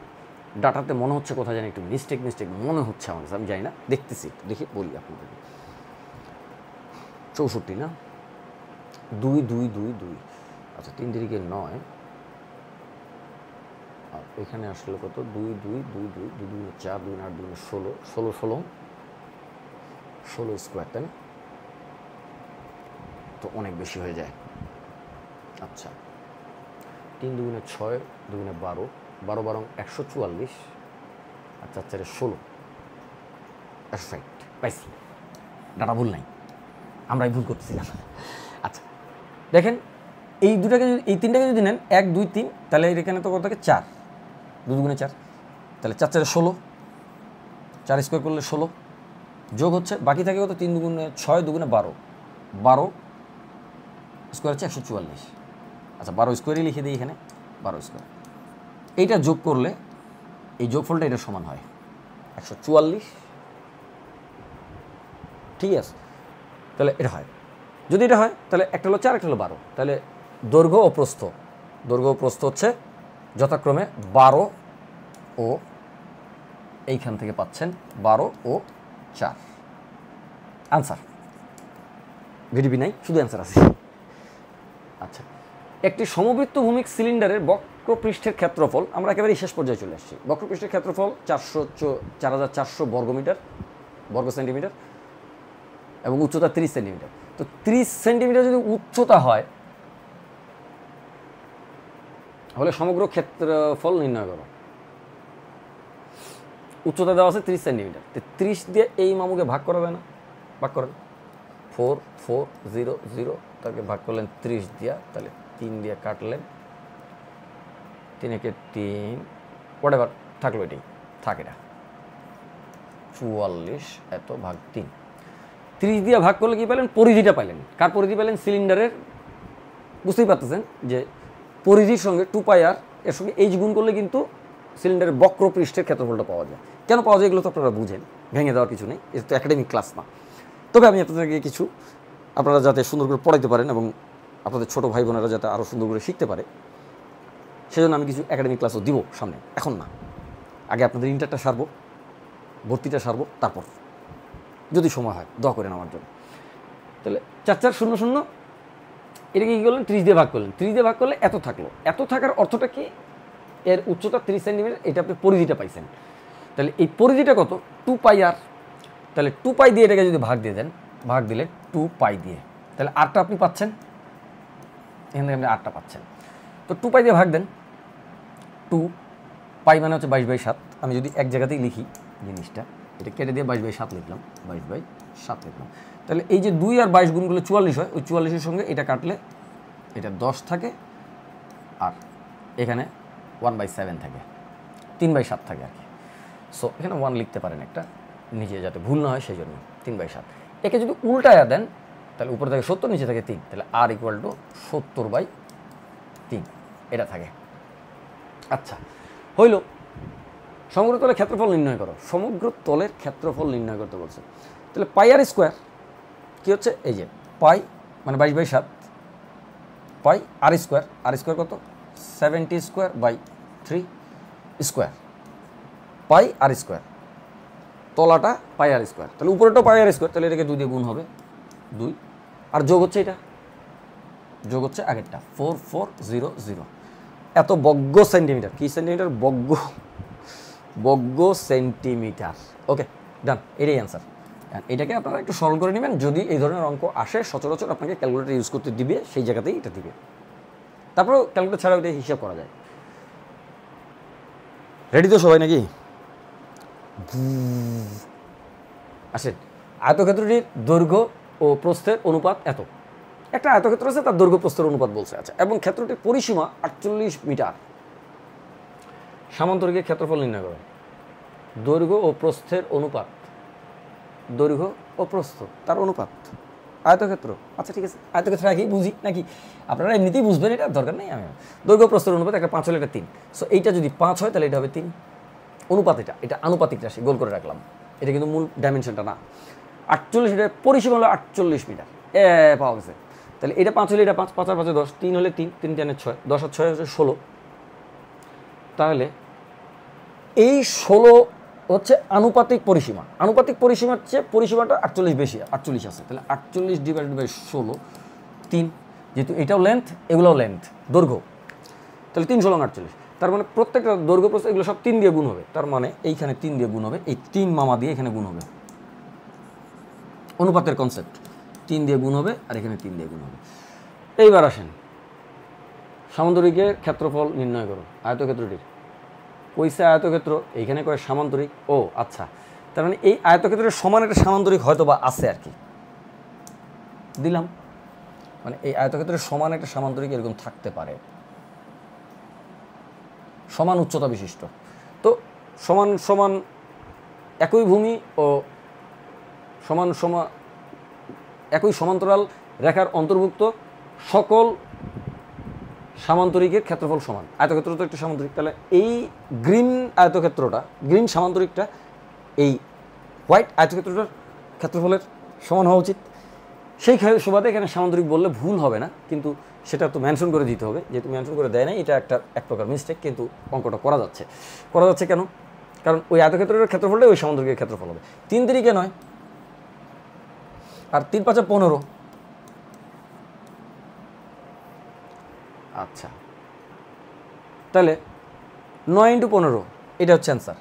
ডাটাতে মনে হচ্ছে কোথায় জানি একটু মিস্টেক মনে হচ্ছে আমার কাছে, আমি জানি না, দেখতেছি একটু দেখি বলি আপনাদেরকে। 64 না, 2 2 2 2, আচ্ছা 3 তারিখে 9, আর এখানে আসলে কত 2 2 2 2 2 2 4 2 8 2 16 16 16 16 স্কোয়ার, তাই না? তো অনেক বেশি হয়ে যায়। আচ্ছা 3 2 6 2 12, 12 12 144, আচ্ছা 4 16, 160 পাইছি। ডাটা ভুল নাই, আমরাই ভুল করতেছিলাম। আচ্ছা দেখেন এই দুটাকে যদি, এই তিনটাকে যদি নেন 1 2 3, তাহলে এখানে তো কত থাকে 4, 2 2 4, তাহলে 4 4 16, 4 স্কোয়ার করলে 16, যোগ হচ্ছে বাকি থাকে কত 3 2 6 2 12, 12 স্কোয়ার হচ্ছে 144। আচ্ছা 12 স্কোয়ারই লিখে দিই এখানে, 12 স্কোয়ার। এইটা যোগ করলে এই যোগফলটা এটা সমান হয় 144, ঠিক আছে? তাহলে এটা হয়, যদি এটা হয় তাহলে একটা হলো 4, একটা হলো 12, তাহলে দৈর্ঘ্য ও প্রস্থ হচ্ছে যথাক্রমে 12 ও এইখান থেকে পাচ্ছেন 12 ও 4। আনসার ভিডিপি নাই, শুধু অ্যান্সার আছে। আচ্ছা একটি সমবৃত্ত ভূমিক সিলিন্ডারের বক্রপৃষ্ঠের ক্ষেত্রফল, আমরা একেবারে শেষ পর্যায়ে চলে আসছি। বক্রপৃষ্ঠের ক্ষেত্রফল 4400 বর্গ সেন্টিমিটার এবং উচ্চতা 30 সেন্টিমিটার। তো 30 সেন্টিমিটার যদি উচ্চতা হয় হলে সমগ্র ক্ষেত্রফল নির্ণয় করো। উচ্চতা দেওয়া আছে 30 সেন্টিমিটার, 30 দিয়ে এই মামুকে ভাগ করা যায় না? ভাগ করেন, 4 4 0 0, তাকে ভাগ করলেন 30 দিয়া, তাহলে 3 দিয়ে কাটলেন, 3 একে 3, হোয়াট এভার থাকলো, এটাই থাক, এটা 44 এত ভাগ 3। 30 দিয়ে ভাগ করলে কি পেলেন? পরিধিটা পাইলেন। কার পরিধি পেলেন? সিলিন্ডারের। বুঝতেই পারতেছেন যে পরিধির সঙ্গে 2πr এর সঙ্গে এইচ গুণ করলে কিন্তু সিলিন্ডারের বক্রপৃষ্ঠের ক্ষেত্রফলটা পাওয়া যায়। কেন পাওয়া যায় এগুলো তো আপনারা বুঝেন, ভেঙে দেওয়ার কিছু নেই, এটা তো একাডেমিক ক্লাস না। তবে আমি আপনাদেরকে কিছু, আপনারা যাতে সুন্দর করে পড়াইতে পারেন এবং আপনাদের ছোটো ভাই বোনেরা যাতে আরও সুন্দর করে শিখতে পারে, সেজন্য আমি কিছু একাডেমিক ক্লাসও দিব সামনে, এখন না। আগে আপনাদের ইন্টারটা সারবো, ভর্তিটা সারবো, তারপর যদি সময় হয় দোয়া করেন আমার জন্য। তাহলে 4 4 0 0, এটাকে কী করলেন? 30 দিয়ে ভাগ করলেন। 30 দিয়ে ভাগ করলে এত থাকলো। এত থাকার অর্থটা কি? এর উচ্চতা 30 সেন্টিমিটার, এটা আপনি পরিধিটা পাইছেন। তাহলে এই পরিধিটা কত? 2πr। তাহলে 2π দিয়ে এটাকে যদি ভাগ দিয়ে দেন, ভাগ দিলে 2π দিয়ে, তাহলে আরটা আপনি পাচ্ছেন, এখান থেকে আপনি আরটা পাচ্ছেন। তো 2π দিয়ে ভাগ দেন, 2π মানে হচ্ছে 22/7। আমি যদি এক জায়গাতেই লিখি জিনিসটা, এটা কেটে দিয়ে 22/7 লিখলাম, 22/7 লিখলাম। তাহলে এই যে 2 আর 22 গুণগুলো 44 হয়, ওই 44-এর সঙ্গে এটা কাটলে এটা 10 থাকে, আর এখানে 1/7 থাকে, 3/7 থাকে আর কি। সো এখানে 1 লিখতে পারেন একটা, নিচে যাতে ভুল না হয় সেই জন্য 3/7। একে যদি উল্টায়া দেন তাহলে উপরে থাকে 70, নিচে থাকে 3, তাহলে r = 70/3 এটা থাকে। আচ্ছা হইল, সমগ্র তলের ক্ষেত্রফল নির্ণয় করো। সমগ্র তলের ক্ষেত্রফল নির্ণয় করতে বলছে। তাহলে πr স্কোয়ার কী হচ্ছে? এই যে পাই মানে 22/7, পাই r স্কোয়ার কত? 70²/3 স্কোয়ার, পাই r স্কোয়ার, তলাটা পাই r স্কোয়ার, তাহলে উপরেটাও পাই r স্কোয়ার, তাহলে এটাকে 2 দিয়ে গুণ হবে, 2, আর যোগ হচ্ছে এটা, যোগ হচ্ছে আগেরটা 4400, এত বর্গ সেন্টিমিটার। কি সেন্টিমিটার? বর্গ সেন্টিমিটার। ওকে ডান, এটাই অ্যান্সার। এটাকে আপনারা একটু সরল করে নেবেন। যদি এই ধরনের অঙ্ক আসে সচরাচর আপনাকে ক্যালকুলেটর ইউজ করতে দিবে, সেই জায়গাতেই এটা দিবে, তারপরেও ক্যালকুলেটর ছাড়াও এটা হিসাব করা যায়। রেডি তো সবাই নাকি? আসেন, আয়তক্ষেত্রটির দৈর্ঘ্য ও প্রস্থের অনুপাত এত। একটা আয়তক্ষেত্র আছে, তার দৈর্ঘ্য প্রস্থের অনুপাত বলছে। আচ্ছা, এবং ক্ষেত্রটির পরিসীমা 48 মিটার। সামান্তরিকের ক্ষেত্রফল নির্ণয় করো। দৈর্ঘ্য ও প্রস্থের অনুপাত, দৈর্ঘ্য ও প্রস্থ তার অনুপাত, আয়তক্ষেত্র। আচ্ছা ঠিক আছে, আয়তক্ষেত্র আগেই বুঝি নাকি? আপনারা এমনিতেই বুঝবেন, এটা দরকার নেই। আমি দৈর্ঘ্য প্রস্থের অনুপাত, একটা 5 হলে এটা 3। সো এইটা যদি 5 হয় তাহলে এটা হবে 3 অনুপাত। এটা আনুপাতিক রাশি, গোল করে রাখলাম, এটা কিন্তু মূল ডাইমেনশনটা না। 48 মিটার, পরিসীমা হলো 48 মিটার, পাওয়া গেছে। তাহলে এটা 5 হলে এটা 5, 5 আর 5 10, 3 হলে 3, 3 3 6, 10 আর 6 হচ্ছে 16। তাহলে এই 16 হচ্ছে আনুপাতিক পরিসীমা। আনুপাতিক পরিসীমার চেয়ে পরিসীমাটা 48 বেশি, 48 আছে। তাহলে 48 ডিভাইডেড বাই 16, 3, যেহেতু এটাও লেন্থ এগুলোও লেন্থ দৈর্ঘ্য, তাহলে 3 16 48। তার মানে প্রত্যেকটা দৈর্ঘ্য প্রস্থ এগুলো সব 3 দিয়ে গুণ হবে। তার মানে এইখানে 3 দিয়ে গুণ হবে, এই 3 মামা দিয়ে এখানে গুণ হবে। অনুপাতের কনসেপ্ট, 3 দিয়ে গুণ হবে আর এখানে 3 দিয়ে গুণ হবে। এইবার আসেন সামান্তরিকের ক্ষেত্রফল নির্ণয় করো আয়তক্ষেত্রটির। কইছে আয়তক্ষেত্র, এইখানে কয় সামান্তরিক। ও আচ্ছা, তার মানে এই আয়তক্ষেত্রের সমান একটা সামান্তরিক হয়তো বা আছে আর কি, দিলাম। মানে এই আয়তক্ষেত্রের সমান একটা সামান্তরিক এরকম থাকতে পারে, সমান উচ্চতা বিশিষ্ট। তো সমান সমান একই ভূমি ও সমান সমান একই সমান্তরাল রেখার অন্তর্ভুক্ত সকল সামান্তরিকের ক্ষেত্রফল সমান। আয়তক্ষেত্র তো একটা সামান্তরিক, তাহলে এই গ্রিন আয়তক্ষেত্রটা, গ্রিন সামান্তরিকটা এই হোয়াইট আয়তক্ষেত্রটার ক্ষেত্রফলের সমান হওয়া উচিত। সেই সুবাদে এখানে সামান্তরিক বললে ভুল হবে না, কিন্তু সেটা তো মেনশন করে দিতে হবে। যেহেতু মেনশন করে দেয় না, এটা এক প্রকার মিস্টেক, কিন্তু অঙ্কটা করা যাচ্ছে কেন? কারণ ওই আয়তক্ষেত্রের ক্ষেত্রফলটাই ওই সামান্তরিকের ক্ষেত্রফল হবে। 3 3 9 আর 3 5 15। আচ্ছা, তাহলে 9 × 15 এটা হচ্ছে অ্যান্সার।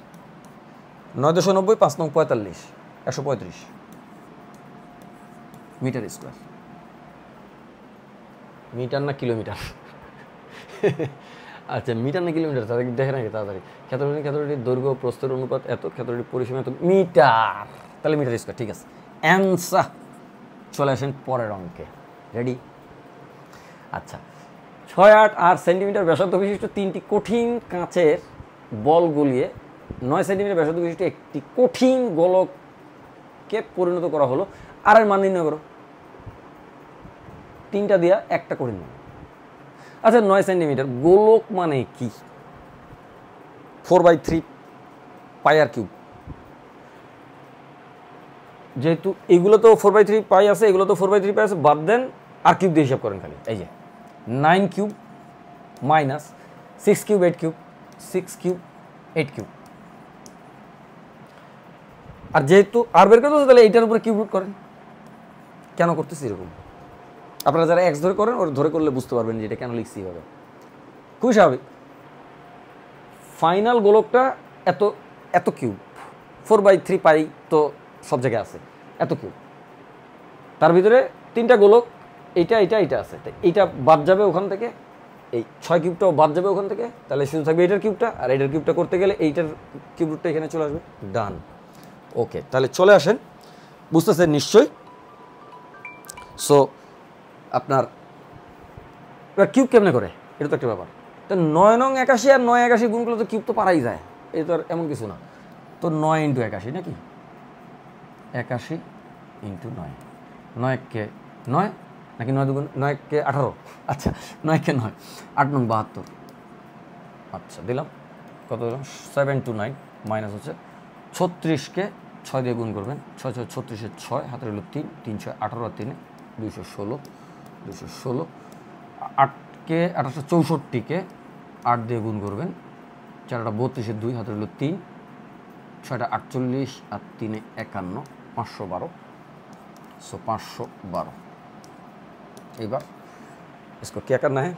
9 5 9 45 135 metre square. মিটার না কিলোমিটার? আচ্ছা, মিটার না কিলোমিটার তাদের দেখে নাকি তাড়াতাড়ি। ক্ষেত্রটির দৈর্ঘ্য প্রস্থের অনুপাত এত, ক্ষেত্রটির পরিসীমা এত মিটার, তাহলে মিটার স্কোয়ার। ঠিক আছে, অ্যান্সার। চলে আসেন পরের অঙ্কে। রেডি? আচ্ছা, 6 8 8 সেন্টিমিটার ব্যাসার্ধ বিশিষ্ট 3টি কঠিন কাঁচের বল গলিয়ে 9 সেন্টিমিটার ব্যাসার্ধ বিশিষ্ট একটি কঠিন গোলককে পরিণত করা হলো। আর এর মান নির্ণয় করো। 3টা দিয়া একটা কঠিন মান। আচ্ছা, 9 সেন্টিমিটার গোলক মানে কি? 4/3 পাই আর কিউব। যেহেতু এগুলো তো 4/3 পাই আছে, এগুলো তো 4/3 পাই আছে, বাদ দেন আর কিউব দিয়ে হিসাব করেন খালি। এই যে 9 cube minus 6 cube 8 cube, 6 cube 8 cube. আর যেহেতু আর বের করতে তাহলে এইটার উপরে কিউব রুট করেন। কেন করতেছি এরকম? আপনারা যারা এক্স ধরে করেন, ওর ধরে করলে বুঝতে পারবেন যে এটা কেন লিখছি এইভাবে। খুবই স্বাভাবিক। ফাইনাল গোলকটা এত এত কিউব, 4/3 পাই তো সব জায়গায় আছে, এত কিউব। তার ভিতরে 3টা গোলক, এইটা এইটা এইটা আছে, তাই এইটা বাদ যাবে ওখান থেকে, এই 6 কিউবটাও বাদ যাবে ওখান থেকে, তাহলে শুধু থাকবে এইটার কিউবটা। আর এইটার কিউবটা করতে গেলে এইটার কিউব রুটটা এখানে চলে আসবে। ডান। ওকে, তাহলে চলে আসেন, বুঝতেছেন নিশ্চয়ই। সো আপনার এবার কিউব কেমনে করে, এটা তো একটা ব্যাপার। তো 9 9 81 আর 9 81 গুণ করলে তো কিউব তো পারাই যায়, এই তো আর এমন কিছু না। তো 9 × 81 নাকি 81 × 9, 9 কে 9 নাকি 9 2 9 কে 18। আচ্ছা, 9 কে 9, 8 9 72। আচ্ছা, দিলাম কত দিলাম? 729 মাইনাস হচ্ছে 36কে 6 দিয়ে গুণ করবেন। 6 6 36 6 হাতের হলো 3, 3 6 18 আর 3 216, 216। 8কে 1864কে 8 দিয়ে গুণ করবেন। 4টা 32 2 হাতের হলো 3, 6টা 48 আর 3 51, 512। সো 512। এইবার इसको क्या करना है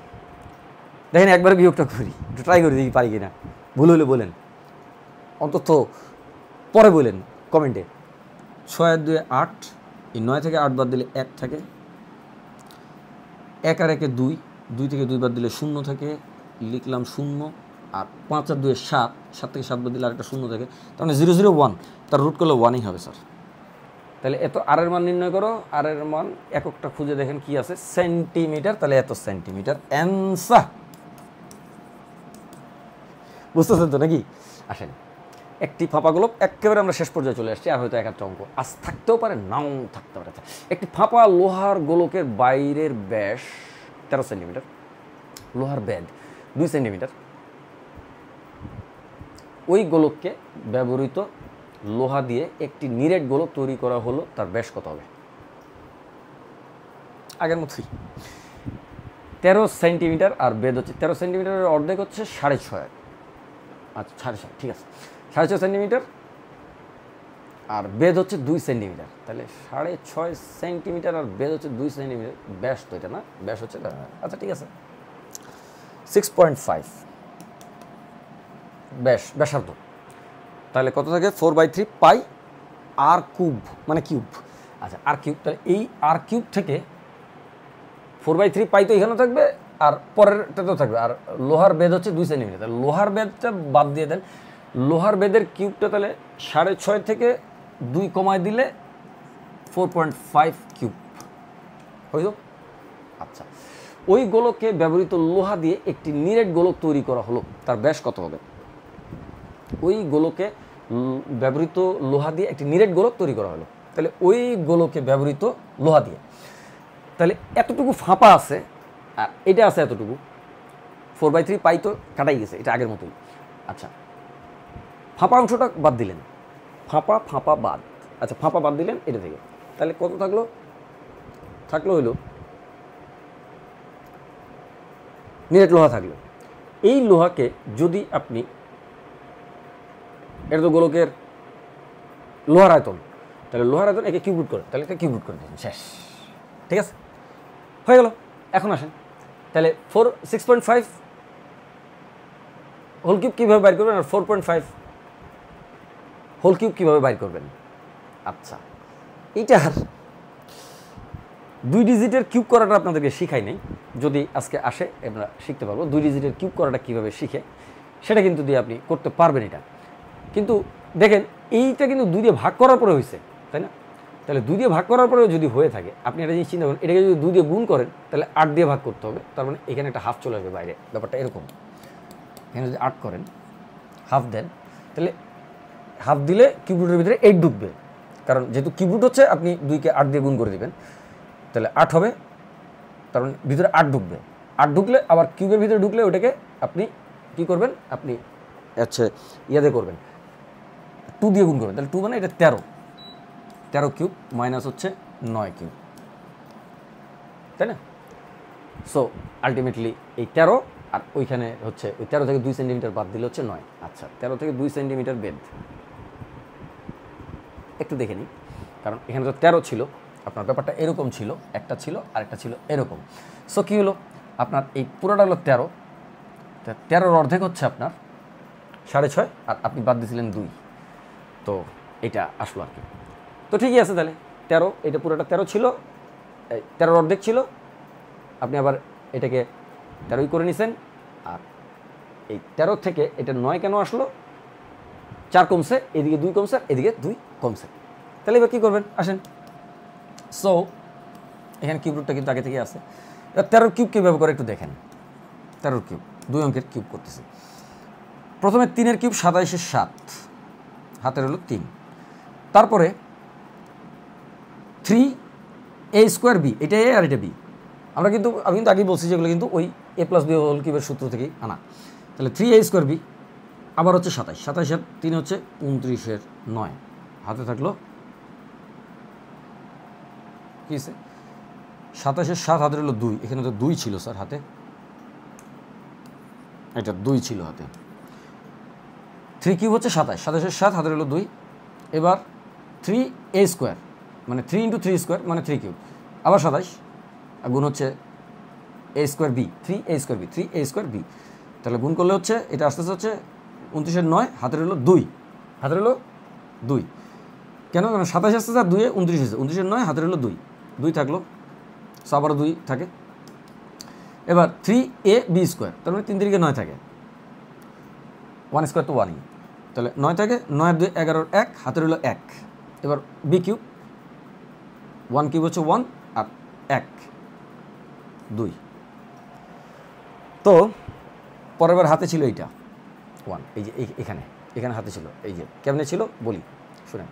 দেখেন, একবার বিয়োগটা করি, একটু ট্রাই করে দেখি পারি কিনা। ভুল হলে বলেন, অন্তত পরে বলেন কমেন্টে। 6 আর 2 8, এই 9 থেকে 8 বাদ দিলে 1 থাকে, 1 আর 1 2, 2 থেকে 2 বাদ দিলে 0 থাকে, লিখলাম 0। আর 5 আর 2 7, 7 থেকে 7 বাদ দিলে আরেকটা 0 থাকে, তার মানে 0 0 1, তার রুট করলে 1ই হবে স্যার। তাহলে এত আর এর মান নির্ণয় করো। আর এর মান এককটা খুঁজে দেখেন কি আছে, সেন্টিমিটার। তাহলে এত সেন্টিমিটার, অ্যান্সার। বুঝতেছেন তো নাকি? আসেন, একটি ফাঁপা গোলক, একেবারে আমরা শেষ পর্যায়ে চলে আসছি। আর হয়তো এক একটা অঙ্ক আজ থাকতেও পারে, নাও থাকতে পারে। একটি ফাঁপা লোহার গোলকের বাইরের ব্যাস 13 সেন্টিমিটার, লোহার ব্যাদ 2 সেন্টিমিটার। ওই গোলককে ব্যবহৃত লোহা দিয়ে একটি নিরেট গোলক তৈরি করা হলো, তার ব্যাস কত হবে? আগের মতোই 13 সেন্টিমিটার, আর বেদ হচ্ছে 13 সেন্টিমিটারের অর্ধেক হচ্ছে 6.5। আচ্ছা 6.5, ঠিক আছে 6.5 সেন্টিমিটার আর বেদ হচ্ছে 2 সেন্টিমিটার, তাহলে 6.5 সেন্টিমিটার আর বেদ হচ্ছে 2 সেন্টিমিটার, ব্যাস তো এটা না, ব্যাস হচ্ছে এটা, আচ্ছা ঠিক আছে 6.5 ব্যাসার্ধ, তাহলে কত থাকে 4/3 পাই আর কিউব, মানে কিউব, আচ্ছা আর কিউব, তাহলে এই আর কিউব থেকে 4/3 পাই তো এখানেও থাকবে আর পরেরটাতেও থাকবে, আর লোহার বেদ হচ্ছে 2 সেন্টিমিটার, তাহলে লোহার বেদটা বাদ দিয়ে দেন, লোহার বেদের কিউবটা তাহলে 6.5 থেকে 2 কমায় দিলে 4.5 কিউব হইল। আচ্ছা ওই গোলকে ব্যবহৃত লোহা দিয়ে একটি নিরেট গোলক তৈরি করা হলো, তার ব্যাস কত হবে? ওই গোলকে ব্যবহৃত লোহা দিয়ে একটি নিরেট গোলক তৈরি করা হলো, তাহলে ওই গোলকে ব্যবহৃত লোহা দিয়ে, তাহলে এতটুকু ফাঁপা আছে আর এটা আছে এতটুকু, 4/3 পাই তো কাটাই গেছে, এটা আগের মতোই। আচ্ছা ফাঁপা অংশটা বাদ দিলেন, ফাঁপা বাদ, আচ্ছা ফাঁপা বাদ দিলেন এটা থেকে, তাহলে কত থাকলো হইল নিরেট লোহা থাকলো। এই লোহাকে যদি আপনি, এটা তো গোলকের লোহার আয়তন, তাহলে লোহার আয়তন একে কিউব রুট করে, তাহলে এটা কিউব রুট করে দিন, শেষ, ঠিক আছে হয়ে গেল। এখন আসেন তাহলে 6.5 হোল কিউব কীভাবে বাইর করবেন আর 4.5 হোল কিউব কীভাবে বাইর করবেন? আচ্ছা এইটার 2 ডিজিটের কিউব করাটা আপনাদেরকে শিখাই নাই, যদি আজকে আসে আমরা শিখতে পারবো 2 ডিজিটের কিউব করাটা কীভাবে শিখে, সেটা কিন্তু দিয়ে আপনি করতে পারবেন এটা। কিন্তু দেখেন এইটা কিন্তু 2 দিয়ে ভাগ করার পরে হয়েছে, তাই না? তাহলে 2 দিয়ে ভাগ করার পরেও যদি হয়ে থাকে, আপনি একটা জিনিস চিন্তা করেন, এটাকে যদি 2 দিয়ে গুণ করেন তাহলে 8 দিয়ে ভাগ করতে হবে, তার মানে এখানে একটা হাফ চলে আসবে বাইরে, ব্যাপারটা এরকম। এখানে যদি 8 করেন, হাফ দেন, তাহলে হাফ দিলে কিউব রুটের ভিতরে 8 ঢুকবে, কারণ যেহেতু কিউব রুট হচ্ছে আপনি 2কে 8 দিয়ে গুণ করে দেবেন, তাহলে 8 হবে, তার মানে ভিতরে 8 ঢুকবে, 8 ঢুকলে আবার কিউবের ভিতরে ঢুকলে ওটাকে আপনি কী করবেন, আপনি আচ্ছা ইয়াদে করবেন 2 দিয়ে গুণ করবেন, তাহলে 2 মানে এটা 13 কিউব মাইনাস হচ্ছে 9 কিউব, তাই না? সো আলটিমেটলি এই 13 আর ওইখানে হচ্ছে ওই 13 থেকে 2 সেন্টিমিটার বাদ দিলে হচ্ছে 9। আচ্ছা 13 থেকে 2 সেন্টিমিটার বেদ একটু দেখে নিই, কারণ এখানে তো 13 ছিল, আপনার ব্যাপারটা এরকম ছিল, একটা ছিল আরেকটা ছিল এরকম। সো কী হলো, আপনার এই পুরোটা হলো 13, 13 অর্ধেক হচ্ছে আপনার 6.5 আর আপনি বাদ দিয়েছিলেন 2, তো এটা আসলো আর কি। তো ঠিকই আছে, তাহলে 13, এটা পুরোটা 13 ছিল, 13 অর্ধেক ছিল, আপনি আবার এটাকে 13ই করে নিছেন, আর এই 13 থেকে এটা 9 কেন আসলো, 4 কমছে, এদিকে 2 কমছে, এদিকে 2 কমছে, তাহলে এবার কী করবেন আসেন। সো এখানে কিউব রুটটা কিন্তু আগে থেকে আছে, এবার 13 কিউব কীভাবে করে একটু দেখেন। 13 কিউব 2 অঙ্কের কিউব করতেছে, প্রথমে 3-এর কিউব 27-7, হাতের হলো 3, তারপরে 3a² b, এটা এ আর এটা বি, আমি কিন্তু আগেই বলছি যেগুলো কিন্তু ওই a+b হোল কিউবের সূত্র থেকেই আনা, তাহলে 3a² b আবার হচ্ছে 27 3 হচ্ছে 29-9, হাতে থাকলো কী আছে 27-7, হাতের হলো 2, এখানে তো 2 ছিল স্যার হাতে, এটা 2 ছিল হাতে, 3 কিউব হচ্ছে 27-7 হাতের হলো 2, এবার 3a² মানে 3 × 3² মানে 3 কিউব, আবার 27 আর গুণ হচ্ছে a² b, 3a² b, তাহলে গুণ করলে হচ্ছে এটা আস্তে আস্তে হচ্ছে 29-9, হাতের হলো 2, কেন, কারণ 27 আসতেছে আর 2 29 হয়েছে, 29-9 হাতের হলো 2 থাকলো, সো আবারও 2 থাকে, এবার 3ab², তার মানে 3 3 9 থাকে, 1² তো 1ই, তাহলে 9 থাকে, 9 2 11 1, হাতের হলো 1, এবার b কিউব, 1 কিউব হচ্ছে 1 আর 1 2, তো পরের বার হাতে ছিল এইটা 1, এই যে এখানে হাতে ছিল, এই যে কেমনে ছিল বলি শুনেন,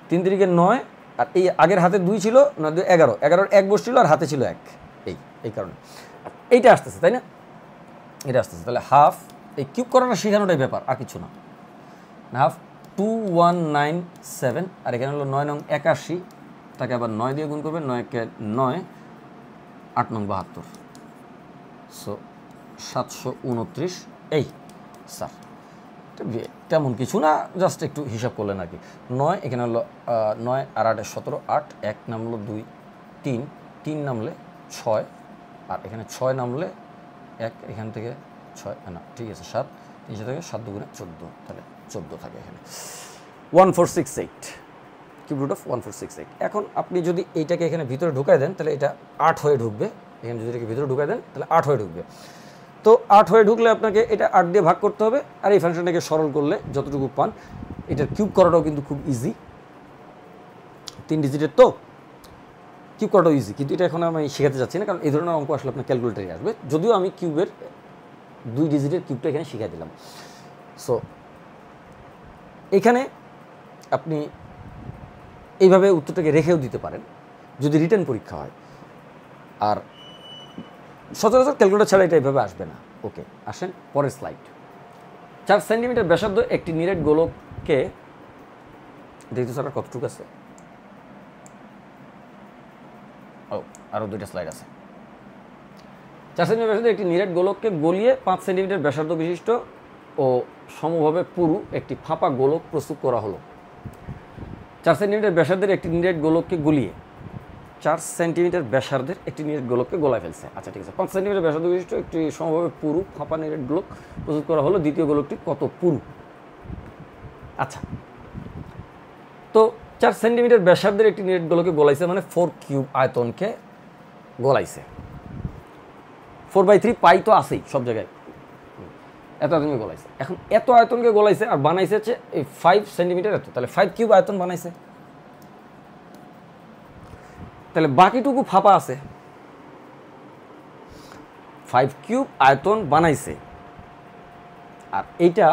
3 3 9 আর এই আগের হাতে 2 ছিল, 9 2 11, 11 1 বসছিল আর হাতে ছিল 1, এই কারণে এইটা আসতেছে, তাই না, এটা আসতেছে, তাহলে হাফ, এই কিউব করাটা শেখানোটাই ব্যাপার আর কিছু না, হাফ 2197, আর এখানে হলো 9 নং 81, তাকে আবার 9 দিয়ে গুণ করবেন, 9 কে 9, 8 নং 72, সো 729, এই স্যার তেমন কিছু না, জাস্ট একটু হিসাব করলেন আর কি। 9 এখানে হলো 9 আর 8 17, 8 1 নামলো 2 3 3 নামলে 6 আর এখানে 6 নামলে 1 এখান থেকে 6 না ঠিক আছে 7 নিচে থেকে 7 দুগুণে 14, তাহলে 14 থাকে এখানে 1468 কিউব রুট অফ 1468। এখন আপনি যদি এইটাকে এখানে ভিতরে ঢুকাই দেন তাহলে এটা 8 হয়ে ঢুকবে, এখানে যদি এটাকে ভিতরে ঢুকাই দেন তাহলে 8 হয়ে ঢুকবে। তো 8 হয়ে ঢুকলে আপনাকে এটা 8 দিয়ে ভাগ করতে হবে, আর এই ফাংশনটাকে সরল করলে যতটুকু পান, এটার কিউব করাটাও কিন্তু খুব ইজি, 3 ডিজিটের তো কিউব করাটাও ইজি, কিন্তু এটা এখন আমি শেখাতে যাচ্ছি না, কারণ এই ধরনের অঙ্ক আসলে আপনার ক্যালকুলেটারে আসবে, যদিও আমি কিউবের 2 ডিজিটের কিউবটা এখানে শিখিয়ে দিলাম। সো এখানে আপনি এইভাবে উত্তরটাকে রেখেও দিতে পারেন যদি রিটেন পরীক্ষা হয়, আর সচরাচর ক্যালকুলেটর ছাড়া এটা এইভাবে আসবে না। ওকে, আসেন পরের স্লাইড। 4 সেন্টিমিটার ব্যাসার্ধ একটি নিরেট গোলককে দেখতে স্যার কতটুকু আছে, ও আরও 2টা স্লাইড আছে। 4 সেন্টিমিটার ব্যাসার্ধ একটি নিরেট গোলককে গলিয়ে 5 সেন্টিমিটার ব্যাসার্ধ বিশিষ্ট ও সমভাবে পুরু একটি ফাঁপা গোলক প্রস্তুত করা হলো। 4 সেন্টিমিটার ব্যাসার্ধের একটি নিরেট গোলককে গলিয়ে 4 সেন্টিমিটার ব্যাসার্ধের একটি নিরেট গোলককে গলায় ফেলছে। আচ্ছা ঠিক আছে, 5 সেন্টিমিটার ব্যাসার্ধ বিশিষ্ট একটি সমভাবে পুরু ফাঁপা নিরেট গোলক প্রস্তুত করা হলো, দ্বিতীয় গোলকটি কত পুরু? আচ্ছা, তো 4 সেন্টিমিটার ব্যাসার্ধের একটি নিরেট গোলকে গলাইছে মানে 4 কিউব আয়তনকে গলাইছে। 4/3 পাই তো আছেই সব জায়গায়, এত আয়তনকে গলাইছে। এখন এত আয়তনকে গলাইছে আর বানাইছে হচ্ছে এই 5 সেন্টিমিটার এত, তাহলে 5 কিউব আয়তন বানাইছে, তাহলে বাকিটুকু ফাঁপা আছে। 5 কিউব আয়তন বানাইছে, আর এইটা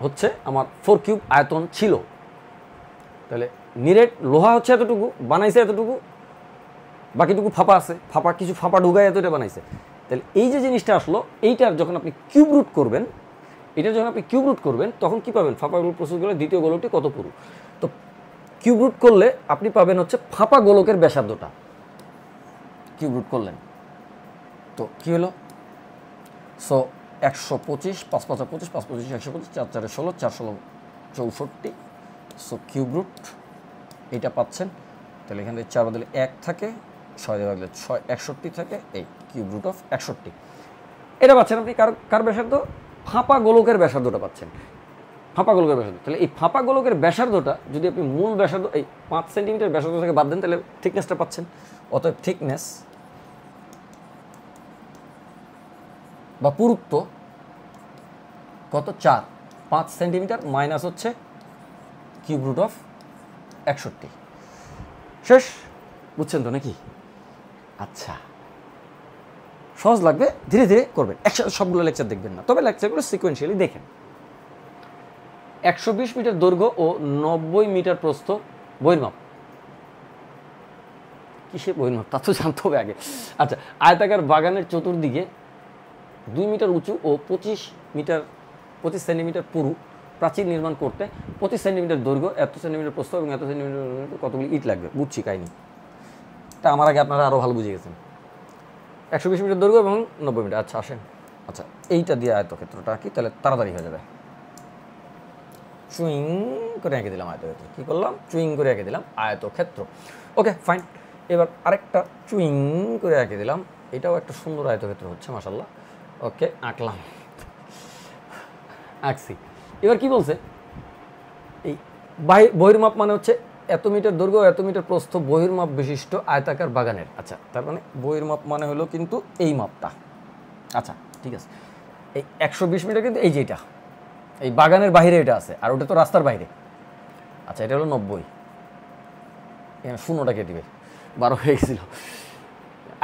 হচ্ছে আমার 4 কিউব আয়তন ছিল, তাহলে নিরেট লোহা হচ্ছে এতটুকু, বানাইছে এতটুকু, বাকিটুকু ফাঁপা আছে, ফাঁপা কিছু ফাঁপা ঢুকায় এতটা বানাইছে। তাহলে এই যে জিনিসটা আসলো, এইটার যখন আপনি কিউব রুট করবেন, এটা যখন আপনি কিউব রুট করবেন তখন কি পাবেন? ফাঁপা গোলক প্রস্তুত করলে দ্বিতীয় গোলকটি কত পুরু। তো কিউব রুট করলে আপনি পাবেন হচ্ছে ফাঁপা গোলকের ব্যাসার্ধটা, কিউব রুট করলেন তো কি হলো? সো 125 5 5 25 5 25 125 4 4 16 4 16 64। সো কিউব রুট এইটা পাচ্ছেন, তাহলে এখানে 4 বদলে 1 থাকে, 6 দিয়ে বদলে 6 61 থাকে, এই কিউব রুট অফ 61 এটা পাচ্ছেন আপনি। কার ব্যাসার্ধ? ফাঁপা গোলকের ব্যাসার্ধটা পাচ্ছেন, ফাঁপা গোলকের ব্যাসার্ধ। তাহলে এই ফাঁপা গোলকের ব্যাসার্ধটা যদি আপনি মূল ব্যাসার্ধ এই 5 সেন্টিমিটার ব্যাসার্ধ থেকে বাদ দেন তাহলে থিকনেসটা পাচ্ছেন। অতএব থিকনেস বা পুরুত্ব কত? 4 5 সেন্টিমিটার মাইনাস হচ্ছে কিউব রুট অফ 61। শেষ, বুঝছেন তো নাকি? আচ্ছা, সহজ লাগবে, ধীরে ধীরে করবেন, একসাথে সবগুলো লেকচার দেখবেন না, তবে লেকচারগুলো সিকোয়েন্সিয়ালি দেখেন। 120 মিটার দৈর্ঘ্য ও 90 মিটার প্রস্থ বহির্মাপ। কিসের বহির্মাপ তা তো জানতে হবে আগে। আচ্ছা, আয়তাকার বাগানের চতুর্দিকে 2 মিটার উঁচু ও 25 সেন্টিমিটার পুরু প্রাচীর নির্মাণ করতে 25 সেন্টিমিটার দৈর্ঘ্য, এত সেন্টিমিটার প্রস্থ এবং এত সেন্টিমিটার কতগুলি ইট লাগবে। বুঝছি কাহিনি, তা আমার আগে আপনারা আরও ভালো বুঝে গেছেন। 120 মিটার দৈর্ঘ্য এবং 90 মিটার। আচ্ছা আসেন, আচ্ছা এইটা দিয়ে আয়তক্ষেত্রটা কি, তাহলে তাড়াতাড়ি হয়ে যাবে। চুইং করে এঁকে দিলাম আয়তক্ষেত্র। কী করলাম? চুইং করে এঁকে দিলাম আয়তক্ষেত্র। ওকে ফাইন, এবার আরেকটা চুইং করে এঁকে দিলাম, এটাও একটা সুন্দর আয়তক্ষেত্র হচ্ছে মাশাল্লাহ। ওকে আঁকলাম, আঁকছি। এবার কি বলছে? এই বহির্মাপ মানে হচ্ছে এত মিটার দৈর্ঘ্য এত মিটার প্রস্থ বহির্মাপ বিশিষ্ট আয়তাকার বাগানের। আচ্ছা, তার মানে বহির্মাপ মানে হলো কিন্তু এই মাপটা। আচ্ছা ঠিক আছে, এই 120 মিটার কিন্তু এই যে এটা এই বাগানের বাইরে এটা আছে, আর ওটা তো রাস্তার বাইরে। আচ্ছা, এটা হলো 90, এখানে শূন্যটাকে দিবে, 12 হয়ে গেছিল।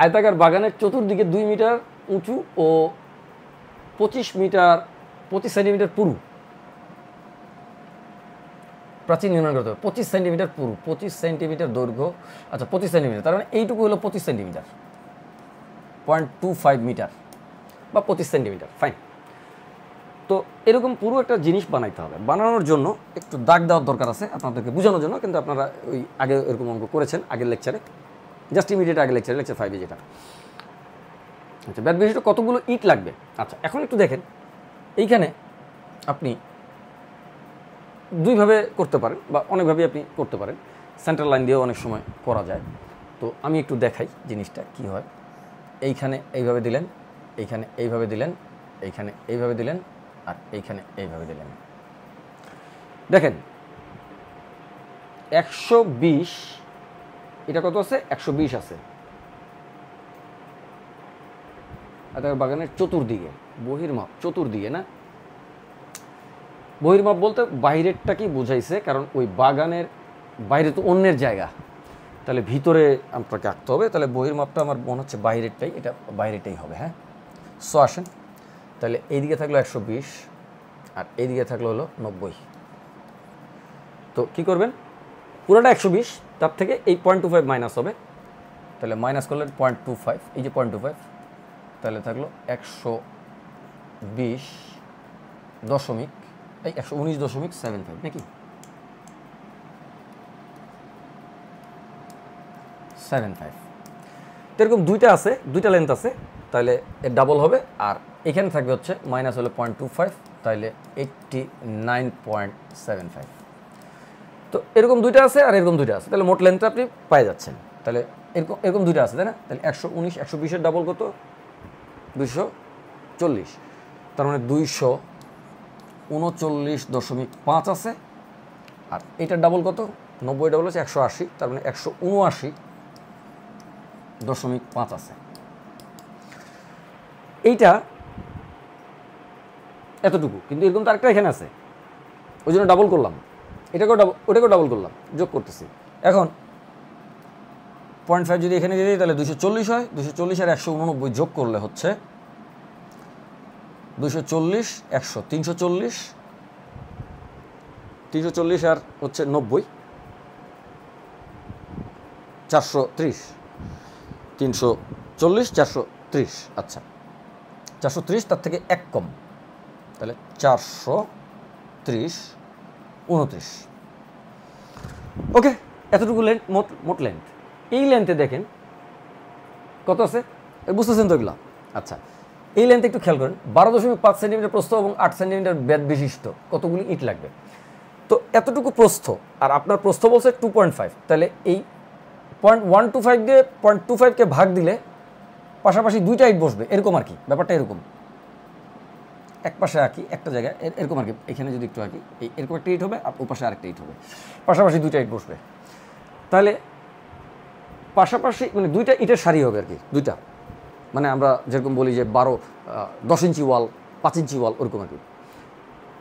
আয়তাকার বাগানের চতুর্দিকে 2 মিটার উঁচু ও 25 সেন্টিমিটার পুরু প্রাচীর নির্মাণ করতে হবে। 25 সেন্টিমিটার পুরু, 25 সেন্টিমিটার দৈর্ঘ্য। আচ্ছা 25 সেন্টিমিটার, তার মানে এইটুকু হলো 25 সেন্টিমিটার, 0.25 মিটার বা 25 সেন্টিমিটার। ফাইন, তো এরকম পুরো একটা জিনিস বানাইতে হবে। বানানোর জন্য একটু দাগ দেওয়ার দরকার আছে আপনাদেরকে বোঝানোর জন্য, কিন্তু আপনারা ওই আগে এরকম অঙ্ক করেছেন আগের লেকচারে, জাস্ট ইমিডিয়েট আগের লেকচার 5-এ যেটা। আচ্ছা, ব্যাট বিশিষ্ট কতগুলো ইট লাগবে। আচ্ছা এখন একটু দেখেন, এইখানে আপনি দুইভাবে করতে পারেন বা অনেকভাবেই আপনি করতে পারেন, সেন্টার লাইন দিয়েও অনেক সময় করা যায়। তো আমি একটু দেখাই জিনিসটা কি হয়। এইখানে এইভাবে দিলেন, এইখানে এইভাবে দিলেন, এইখানে এইভাবে দিলেন, আর এইখানে এইভাবে দিলেন। দেখেন 120, এটা কত আছে? 120 আছে। বাগানের চতুর্দিকে, বহির্মাপ চতুর্দিকে না, বহির্মাপ বলতে বাইরেরটা কি বোঝাইছে, কারণ ওই বাগানের বাইরে তো অন্যের জায়গা, তাহলে ভিতরে আপনাকে আঁকতে হবে। তাহলে বহির্মাপটা আমার মনে হচ্ছে বাইরেরটাই, এটা বাইরেটাই হবে। হ্যাঁ, সো আসেন, তাহলে এইদিকে থাকলো 120 আর এইদিকে থাকলো হলো 90। তো কি করবেন, পুরোটা 120, তার থেকে এই 0.25 মাইনাস হবে, তাহলে মাইনাস করলে 0.25, এই যে 0.25, তাহলে থাকলো 120 দশমিক, এই 119.75 নাকি 75। তো এরকম দুইটা আছে, দুইটা লেন্থ আছে, তাহলে এর ডাবল হবে। আর এখানে থাকবে হচ্ছে মাইনাস হলে 0.25, তাহলে 89.75। তো এরকম দুইটা আছে আর এরকম দুইটা আছে, তাহলে মোট লেন্থটা আপনি পাই যাচ্ছেন। তাহলে এরকম এরকম দুইটা আছে, তাই না? তাহলে 119, 120-এর ডাবল কত? 240, তার মানে 239.5 আছে। আর এটার ডাবল কত? 90 ডাবল হচ্ছে 180, তার মানে 179.5 আছে। এইটা এতটুকু, কিন্তু এরকম তো আরেকটা এখানে আছে, ওই জন্য ডাবল করলাম, এটাকেও ডাবল, ওটাকেও ডাবল করলাম, যোগ করতেছি। এখন 0.5 যদি এখানে দিয়ে দিই তাহলে 240 হয়। 240 আর 189 যোগ করলে হচ্ছে 240, 100, 340, 340 আর হচ্ছে 90, 430, 340, 430। আচ্ছা, 430, তার থেকে 1 কম, তাহলে 430, 29। ওকে, এতটুকু লেন্থ, মোট লেন্থ। এই লেন্থে দেখেন কত আছে, বুঝতেছেন তো এগুলো? আচ্ছা, এই লেন্থে একটু খেয়াল করেন, 12.5 সেন্টিমিটার প্রস্থ এবং 8 সেন্টিমিটার ব্যাস বিশিষ্ট কতগুলি ইট লাগবে। তো এতটুকু প্রস্থ, আর আপনার প্রস্থ বলছে 2.5, তাহলে এই 0.125 দিয়ে 0.25কে ভাগ দিলে পাশাপাশি দুইটা ইট বসবে, এরকম আর কি, ব্যাপারটা এরকম। এক পাশে আঁকি একটা জায়গায়, এরকম আর কি, এখানে যদি একটু আঁকি, এরকম একটা ইট হবে, আর ও পাশে আরেকটা ইট হবে, পাশাপাশি দুইটা ইট বসবে। তাহলে পাশাপাশি মানে দুইটা ইটের সারি হবে আর কি, দুইটা, মানে আমরা যেরকম বলি যে 10 ইঞ্চি ওয়াল, 5 ইঞ্চি ওয়াল, ওরকম আর কি।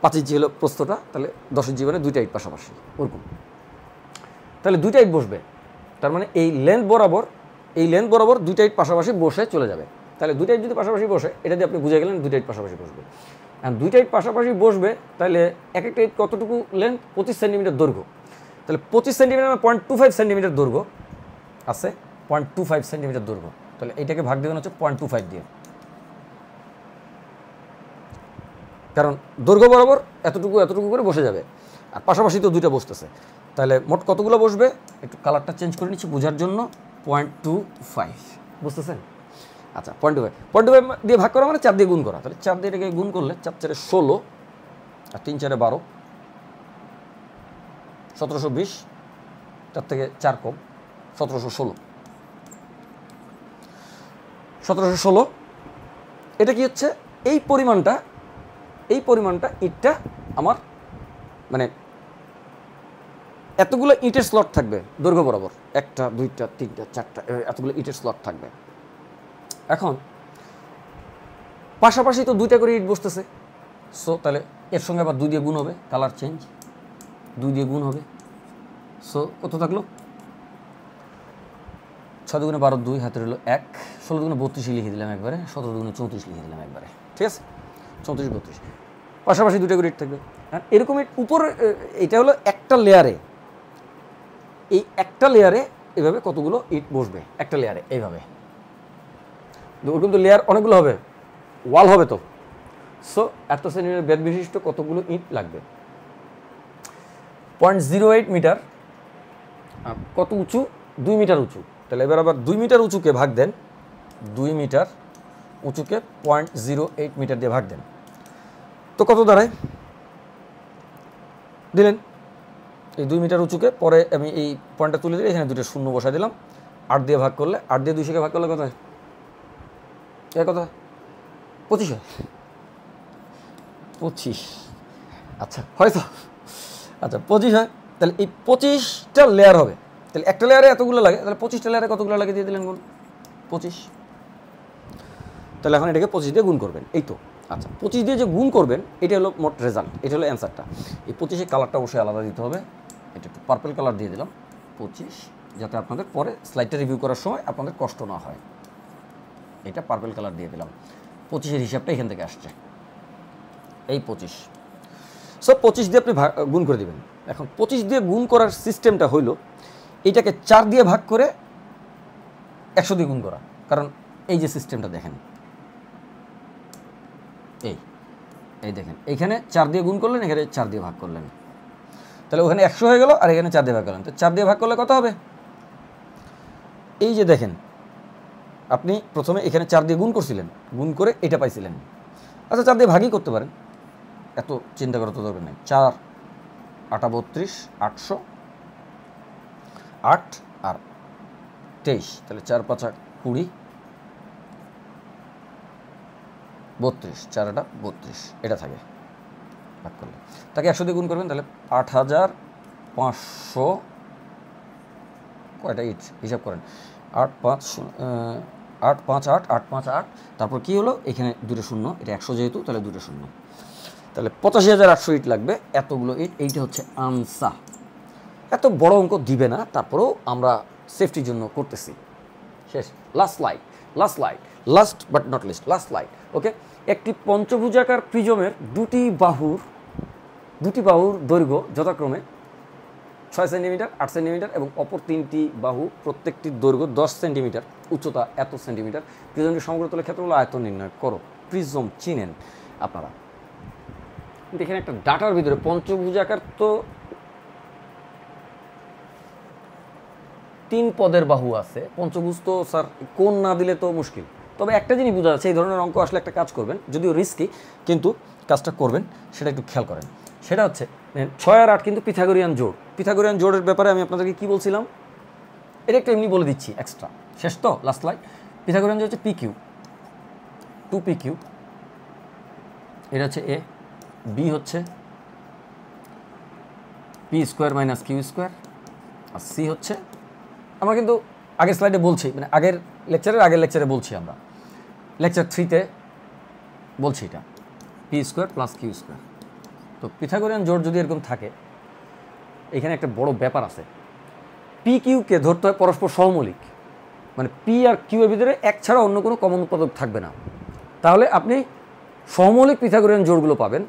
5 ইঞ্চি হলো প্রস্থটা, তাহলে 10 ইঞ্চি মানে দুইটা ইট পাশাপাশি, ওরকম। তাহলে দুইটা ইট বসবে, তার মানে এই লেন্থ বরাবর দুইটা ইট পাশাপাশি বসে চলে যাবে। তাহলে দুইটা ইট যদি পাশাপাশি বসে, এটা দিয়ে আপনি বুঝে গেলেন দুইটা ইট পাশাপাশি বসবে। আর দুইটা ইট পাশাপাশি বসবে, তাহলে এক একটা ইট কতটুকু লেন্থ? 25 সেন্টিমিটার দৈর্ঘ্য। তাহলে 25 সেন্টিমিটার 0.25 সেন্টিমিটার দৈর্ঘ্য আছে, 0.25 সেন্টিমিটার দৈর্ঘ্য। তাহলে এইটাকে ভাগ দেবেন হচ্ছে 0.25 দিয়ে, কারণ দৈর্ঘ্য বরাবর এতটুকু এতটুকু করে বসে যাবে, আর পাশাপাশি তো দুইটা বসতেছে। তাহলে মোট কতগুলো বসবে? একটু কালারটা চেঞ্জ করে নিচ্ছি বোঝার জন্য। 0.25, বুঝতেছেন? আচ্ছা, 0.25 দিয়ে ভাগ করা মানে 4 দিয়ে গুণ করা। তাহলে 4 দিয়ে এটাকে গুণ করলে 4 4 16 আর 3 4 12, 1720, তার থেকে 4 কম, 1716। 1716, এটা কি হচ্ছে? এই পরিমাণটা ইটটা আমার, মানে এতগুলো ইটের স্লট থাকবে দৈর্ঘ্য বরাবর, 1টা 2টা 3টা 4টা, এতগুলো ইটের স্লট থাকবে। এখন পাশাপাশি তো দুইটা করে ইট বসতেছে, সো তাহলে এর সঙ্গে আবার 2 দিয়ে গুণ হবে, কালার চেঞ্জ, 2 দিয়ে গুণ হবে। সো কত থাকলো? 6 দুগুণে 12, 2 হাতের হলো 1, 16 দুগুণে 32 লিখে দিলাম একবারে, 17 দুগুণে 34 লিখে দিলাম একবারে, ঠিক আছে? 34 32, পাশাপাশি দুইটা করে ইট থাকবে। আর এরকম ইট উপরে, এটা হলো একটা লেয়ারে, এই একটা লেয়ারে এভাবে কতগুলো ইট বসবে একটা লেয়ারে, এইভাবে। ওরকম তো লেয়ার অনেকগুলো হবে, ওয়াল হবে তো। সো এত সেন্টিমিটার ব্যাস বিশিষ্ট কতগুলো ইট লাগবে? 0.08 মিটার। কত উঁচু? 2 মিটার উঁচু। তাহলে এবার আবার 2 মিটার উঁচুকে ভাগ দেন, 2 মিটার উঁচুকে 0.08 মিটার দিয়ে ভাগ দেন, তো কত দাঁড়ায়? দিলেন এই 2 মিটার উঁচুকে, পরে আমি এই পয়েন্টটা তুলে দিলে এখানে 2টা শূন্য বসাই দিলাম, 8 দিয়ে ভাগ করলে, 8 দিয়ে 200কে ভাগ করলে কত হয়? কত হয়? 25 হয়। 25, আচ্ছা হয়তো, আচ্ছা 25 হয়। তাহলে এই 25টা লেয়ার হবে, তাহলে একটা লেয়ারে এতগুলো লাগে, তাহলে 25টা লেয়ারে কতগুলো লাগে দিয়ে দিলেন গুণ 25। তাহলে এখন এটাকে 25 দিয়ে গুণ করবেন, এই তো। আচ্ছা 25 দিয়ে যে গুণ করবেন এটা হলো মোট রেজাল্ট, এটা হলো অ্যান্সারটা। এই 25-এর কালারটা অবশ্যই আলাদা দিতে হবে, এটা একটু পার্পল কালার দিয়ে দিলাম 25, যাতে আপনাদের পরে স্লাইডটা রিভিউ করার সময় আপনাদের কষ্ট না হয়। এটা পার্পল কালার দিয়ে দিলাম। 25-এর হিসাবটা এখান থেকে আসছে, এই 25। সব 25 দিয়ে আপনি গুণ করে দেবেন। এখন 25 দিয়ে গুণ করার সিস্টেমটা হইল এইটাকে 4 দিয়ে ভাগ করে 100 দিয়ে গুণ করা। কারণ এই যে সিস্টেমটা দেখেন, এই দেখেন এইখানে 4 দিয়ে গুণ করলেন, এখানে 4 দিয়ে ভাগ করলেন, তাহলে ওখানে 100 হয়ে গেল, আর এখানে 4 দিয়ে ভাগ করলেন। তো 4 দিয়ে ভাগ করলে কত হবে? এই যে দেখেন, আপনি প্রথমে এখানে 4 দিয়ে গুণ করছিলেন, গুণ করে এটা পাইছিলেন। আচ্ছা 4 দিয়ে ভাগই করতে পারেন, এত চিন্তা করার তো দরকার নেই। 4 8 32, 800, 8 আর 23, তাহলে 4 5 20, 32, 4 8 32, এটা থাকে ভাগ করলে। তাকে 100 দিয়ে গুণ করবেন, তাহলে 8500, কয়টা ইট হিসাব করেন, 8 5 8 5 8 8 5 8, তারপর কী হলো এখানে 2টা শূন্য, এটা 100 যেহেতু তাহলে 2টা শূন্য, তাহলে 85,800 ইট লাগবে, এতগুলো ইট। এইটা হচ্ছে আনসার। এত বড় অঙ্ক দিবে না, তারপরেও আমরা সেফটির জন্য করতেছি। শেষ, last slide, last but not least, last slide. Okay, একটি পঞ্চভুজাকার প্রিজমের দুটি বাহুর দৈর্ঘ্য যথাক্রমে 6 সেন্টিমিটার, 8 সেন্টিমিটার এবং অপর 3টি বাহু প্রত্যেকটির দৈর্ঘ্য 10 সেন্টিমিটার, উচ্চতা এত সেন্টিমিটার। প্রিজমটির সমগ্র তলের ক্ষেত্রফল আয়তন নির্ণয় করো। প্রিজম চিনেন আপনারা, দেখেন একটা ডাটার ভিতরে পঞ্চভুজাকার তো 3 পদের বাহু আছে, পঞ্চভুজ তো স্যার কোণ না দিলে তো মুশকিল। তবে একটা জিনিস বোঝা যাচ্ছে, এই ধরনের অঙ্ক আসলে একটা কাজ করবেন, যদিও রিস্কি, কিন্তু কাজটা করবেন সেটা একটু খেয়াল করেন। সেটা হচ্ছে 6 আর 8 কিন্তু পিথাগোরিয়ান জোড়। পিথাগোরিয়ান জোড়ের ব্যাপারে আমি আপনাদেরকে কী বলছিলাম, এটা একটু এমনি বলে দিচ্ছি এক্সট্রা। শেষ তো, লাস্ট স্লাইড। পিথাগোরিয়ান জোড় হচ্ছে PQ, 2PQ, এটা হচ্ছে A, B হচ্ছে P² - Q², আর C হচ্ছে, আমরা কিন্তু আগের স্লাইডে বলছি, মানে আগের লেকচারে বলছি, আমরা লেকচার 3-তে বলছি এটা P² + Q²। তো পিথাগোরিয়ান জোড় যদি এরকম থাকে, এখানে একটা বড় ব্যাপার আছে, PQকে ধরতে হয় পরস্পর সহমৌলিক, মানে P আর Q এর ভিতরে এক ছাড়া অন্য কোনো কমন উৎপাদক থাকবে না, তাহলে আপনি সহমৌলিক পিথাগোরিয়ান জোড়গুলো পাবেন।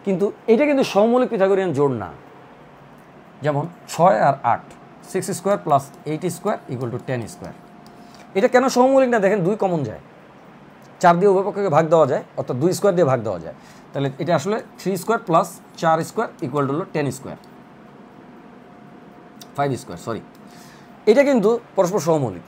কিন্তু এটা কিন্তু সহমৌলিক পিথাগোরিয়ান জোড় না। যেমন 6 আর 8, 6² + 8² = 10²। এটা কেন সহমৌলিক না দেখেন, 2 কমন যায়, 4 দিয়ে উভয় পক্ষকে ভাগ দেওয়া যায়, অর্থাৎ 2² দিয়ে ভাগ দেওয়া যায়। তাহলে এটা আসলে 3² + 4² হলো 10², 5², সরি। এটা কিন্তু পরস্পর সহমৌলিক।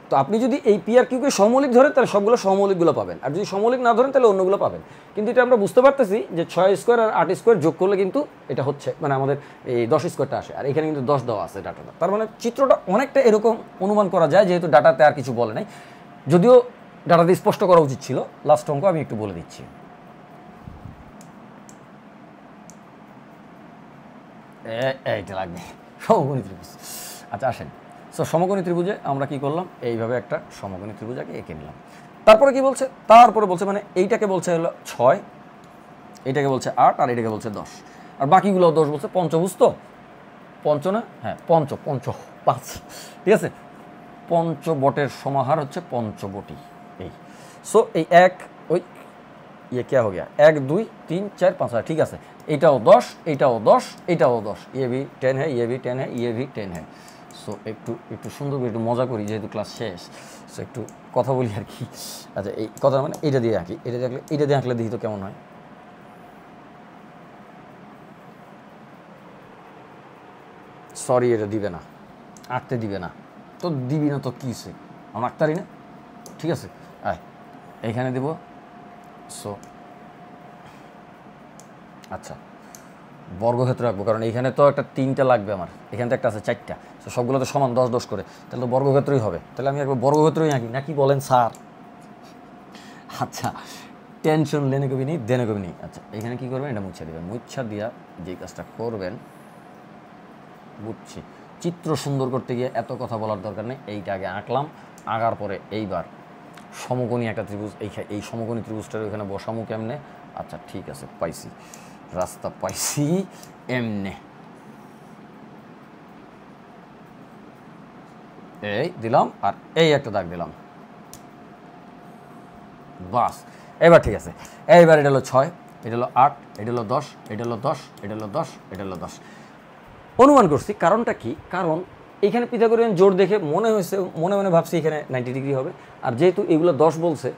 তো আপনি যদি এই P আর Qকে সহমৌলিক ধরেন, তাহলে সবগুলো সহমৌলিকগুলো পাবেন, আর যদি সহমৌলিক না ধরেন তাহলে অন্যগুলো পাবেন। কিন্তু এটা আমরা বুঝতে পারতেছি যে 6² আর 8² যোগ করলে কিন্তু এটা হচ্ছে, মানে আমাদের এই 10²টা আসে, আর এখানে কিন্তু 10 দেওয়া আছে ডাটাটা। তার মানে চিত্রটা অনেকটা এরকম অনুমান করা যায়, যেহেতু ডাটাতে আর কিছু বলে নাই, যদিও ডাটাতে স্পষ্ট করা উচিত ছিল। লাস্ট অঙ্ক আমি একটু বলে দিচ্ছি। এইটা লাগবে, সমকোণী ত্রিভুজ। আচ্ছা আসেন, সো সমকোণী ত্রিভুজে আমরা কি করলাম, এইভাবে একটা সমকোণী ত্রিভুজাকে এঁকে নিলাম। তারপরে কি বলছে, মানে এইটাকে বলছে হলো 6, এইটাকে বলছে 8, আর এটাকে বলছে 10, আর বাকিগুলো 10 বলছে। পঞ্চভুজ তো, পঞ্চ না, হ্যাঁ পঞ্চ 5, ঠিক আছে। পঞ্চবটের সমাহার হচ্ছে পঞ্চবটি। এই সো এই এক, ওই ये क्या हो गया, 1 2 3 4 5, ঠিক আছে। এইটাও 10, এইটাও 10, এইটাও 10, ये भी 10 है, ये भी 10 है, ये भी 10 है। সো একটু সুন্দর করে একটু মজা করি, যেহেতু ক্লাস শেষ, সো একটু কথা বলি আর কি। আচ্ছা এই কথা মানে এইটা দিয়ে আঁকি, এইটা দিয়ে আঁকলে দেখি তো কেমন হয়। সরি, এটা দিবে না, আঁকতে দিবে না। তো দিবি না তো কী সে, আমি আঁকতারি না, ঠিক আছে। আয় এইখানে দেব। সো আচ্ছা বর্গক্ষেত্র রাখবো, কারণ এইখানে তো একটা 3টা লাগবে আমার, এখানে তো একটা আছে 4টা, তো সবগুলো তো সমান 10 10 করে, তাহলে তো বর্গক্ষেত্রই হবে। তাহলে আমি একবার বর্গক্ষেত্রই আঁকি নাকি বলেন স্যার? আচ্ছা, টেনশন লেনে কবি নেই, দেনে কবি নেই। আচ্ছা, এখানে কী করবেন, এটা মুছা দেবেন। মুছা দিয়া যেই কাজটা করবেন, বুঝছি, চিত্র সুন্দর করতে গিয়ে এত কথা বলার দরকার নেই। এইটা আগে আঁকলাম, আঁকার পরে এইবার সমকোণী একটা ত্রিভুজ, এই সমকোণী ত্রিভুজটার ওখানে বসামু কেমনে? আচ্ছা ঠিক আছে, পাইছি, রাস্তা পাইছি। এমনে এই দিলাম, আর এই একটা দাগ দিলাম, বাস। এবার ঠিক আছে, এইবার এটা হলো 6, এটা হলো 8, এটা হলো 10, এটা হলো 10, এটা হলো 10, এটা হলো 10। অনুমান করছি, কারণটা কি? কারণ এইখানে পিথাগোরিয়ান জোড় দেখে মনে হয়েছে, মনে মনে ভাবছি এখানে 90 ডিগ্রি হবে। আর যেহেতু এগুলো 10 বলছে,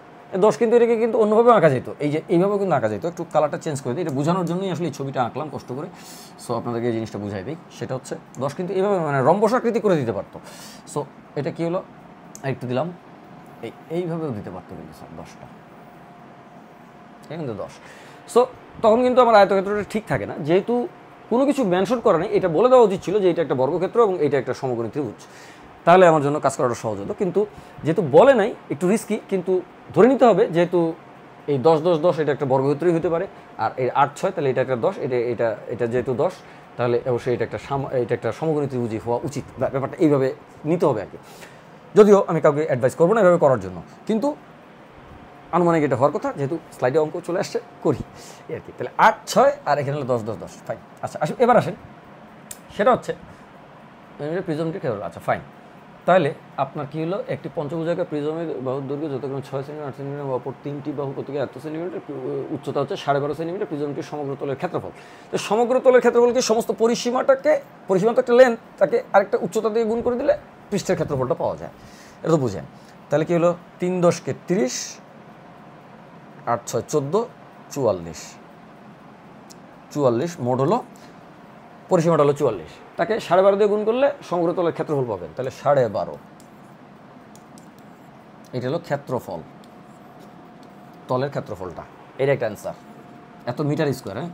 10 কিন্তু এটাকে কিন্তু অন্যভাবে আঁকা যেত, এই যে এইভাবে কিন্তু আঁকা যেত। একটু কালারটা চেঞ্জ করে দিই, এটা বোঝানোর জন্যই আসলে এই ছবিটা আঁকলাম কষ্ট করে। সো আপনাদেরকে এই জিনিসটা বুঝাই দিই, সেটা হচ্ছে 10 কিন্তু এইভাবে মানে রম্বস আকৃতি করে দিতে পারতো। সো এটা কী হলো, একটু দিলাম, এইভাবেও দিতে পারতো কিন্তু স্যার 10টা, এটা কিন্তু 10। সো তখন কিন্তু আমার আয়তক্ষেত্রটা ঠিক থাকে না, যেহেতু কোনো কিছু মেনশন করা নেই। এটা বলে দেওয়া উচিত ছিল যে এটা একটা বর্গক্ষেত্র এবং এটা একটা সমকোণী ত্রিভুজ, তাহলে আমার জন্য কাজ করাটা সহজ হতো। কিন্তু যেহেতু বলে নাই, একটু রিস্কি, কিন্তু ধরে নিতে হবে যেহেতু এই 10 10 10 এটা একটা বর্গক্ষেত্রই হতে পারে, আর এই 8 6 তাহলে এটা একটা 10, এটা যেহেতু 10, তাহলে অবশ্যই এটা একটা সমকোণী ত্রিভুজই হওয়া উচিত। ব্যাপারটা এইভাবে নিতে হবে আর কি। যদিও আমি কাউকে অ্যাডভাইস করবো না এভাবে করার জন্য, কিন্তু আনুমানিক এটা হওয়ার কথা, যেহেতু স্লাইডে অঙ্ক চলে আসছে করি আর কি। তাহলে 8 6 আর এখানে হলো 10 10 10, ফাইন। আচ্ছা এবার আসেন, সেটা হচ্ছে প্রিজমটি খেয়ে হলো। আচ্ছা ফাইন, তাহলে আপনার কী হলো, একটি পঞ্চভুজাকার প্রিজমের বাহুর দৈর্ঘ্য যতক্ষণ 6 সেন্টিমিটার 8 সেন্টিমিটার, অপর 3টি বাহু প্রত্যেকে 8 সেন্টিমিটার, উচ্চতা হচ্ছে 12.5 সেন্টিমিটার, প্রিজমটির সমগ্র তলের ক্ষেত্রফল। তো সমগ্র তলের ক্ষেত্রফলকে সমস্ত পরিসীমা তো একটা লেন্থ, তাকে আরেকটা উচ্চতা দিয়ে গুণ করে দিলে পৃষ্ঠের ক্ষেত্রফলটা পাওয়া যায়। এটা তো বুঝেন। তাহলে কী হলো, 3 10 কে 30, 8 6 14, 44, মোট হলো পরিসীমাটা হলো 44, তাকে 12.5 দিয়ে গুণ করলে সমগ্র তলের ক্ষেত্রফল পাবেন। তাহলে 12.5, এটা হলো ক্ষেত্রফল, তলের ক্ষেত্রফলটা। এটা একটা অ্যান্সার। এত মিটার স্কোয়ার, হ্যাঁ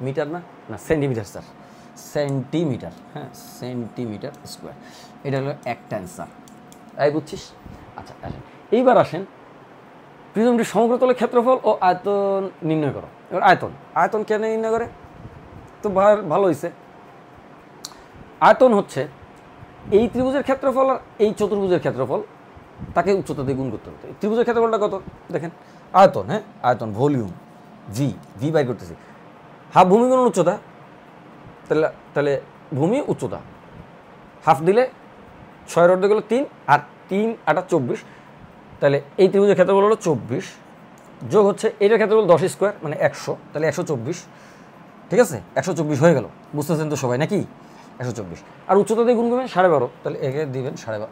মিটার না, সেন্টিমিটার স্যার, সেন্টিমিটার, হ্যাঁ সেন্টিমিটার স্কোয়ার, এটা হলো একটা অ্যান্সার। তাই বুঝছিস? আচ্ছা আসেন, এইবার আসেন প্রিজমটির সমগ্র তলের ক্ষেত্রফল ও আয়তন নির্ণয় করো। এবার আয়তন কেন নির্ণয় করে? তো ভালো হয়েছে। আয়তন হচ্ছে এই ত্রিভুজের ক্ষেত্রফল আর এই চতুর্ভুজের ক্ষেত্রফল, তাকে উচ্চতা দিয়ে গুণ করতে হতো। ত্রিভুজের ক্ষেত্রফলটা কত দেখেন, আয়তন, হ্যাঁ আয়তন, ভলিউম, ভি বাই করতেছি, হাফ ভূমি গুণ উচ্চতা, তাহলে ভূমি উচ্চতা হাফ দিলে 6 অর্ধ গেলো 3, আর 3 8 24, তাহলে এই ত্রিভুজের ক্ষেত্রফল হলো 24, যোগ হচ্ছে এটার ক্ষেত্রফল 10 স্কোয়ার মানে 100, তাহলে 124, ঠিক আছে 124 হয়ে গেল। বুঝতেছেন তো সবাই নাকি? 124, আর উচ্চতা দিয়ে গুণ করবেন 12.5, তাহলে একে দিবেন 12.5,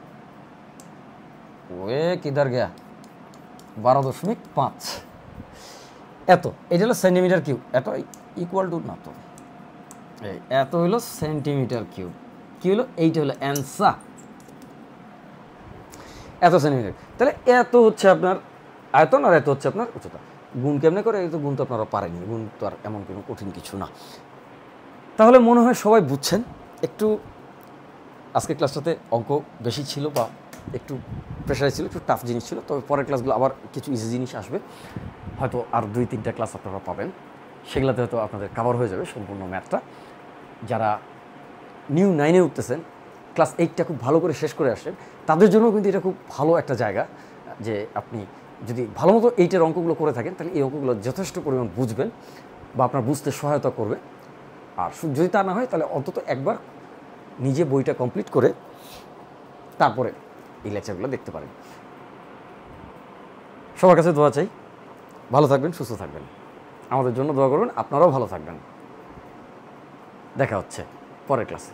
ওয়ে কিদার গেয়া 12.5, এত। এটা হলো সেন্টিমিটার কিউব, এত ইকুয়াল টু না তো, এত হলো সেন্টিমিটার কিউব। কি হলো, এইটা হলো অ্যান্সার, এত সেন্টিমিটার। তাহলে এত হচ্ছে আপনার আয়তন, আর এত হচ্ছে আপনার উচ্চতা। গুণ কেমনে করে? এই তো গুণ তো আপনারা পারেননি, গুণ তো আর এমন কোনো কঠিন কিছু না। তাহলে মনে হয় সবাই বুঝছেন। একটু আজকের ক্লাসটাতে অঙ্ক বেশি ছিল বা একটু প্রেশারে ছিল, একটু টাফ জিনিস ছিল, তবে পরের ক্লাসগুলো আবার কিছু ইজি জিনিস আসবে, হয়তো আর 2-3টা ক্লাস আপনারা পাবেন, সেগুলোতে হয়তো আপনাদের কভার হয়ে যাবে সম্পূর্ণ ম্যাথটা। যারা নিউ 9-এ উঠতেছেন, ক্লাস 8টা খুব ভালো করে শেষ করে আসেন, তাদের জন্য কিন্তু এটা খুব ভালো একটা জায়গা, যে আপনি যদি ভালো মতো 8-এর অঙ্কগুলো করে থাকেন, তাহলে এই অঙ্কগুলো যথেষ্ট পরিমাণ বুঝবেন বা আপনার বুঝতে সহায়তা করবে। আর যদি তা না হয়, তাহলে অন্তত একবার নিজে বইটা কমপ্লিট করে তারপরে এই লেকচারগুলো দেখতে পারেন। সবার কাছে দোয়া চাই, ভালো থাকবেন, সুস্থ থাকবেন, আমাদের জন্য দোয়া করবেন, আপনারাও ভালো থাকবেন। দেখা হচ্ছে পরের ক্লাসে।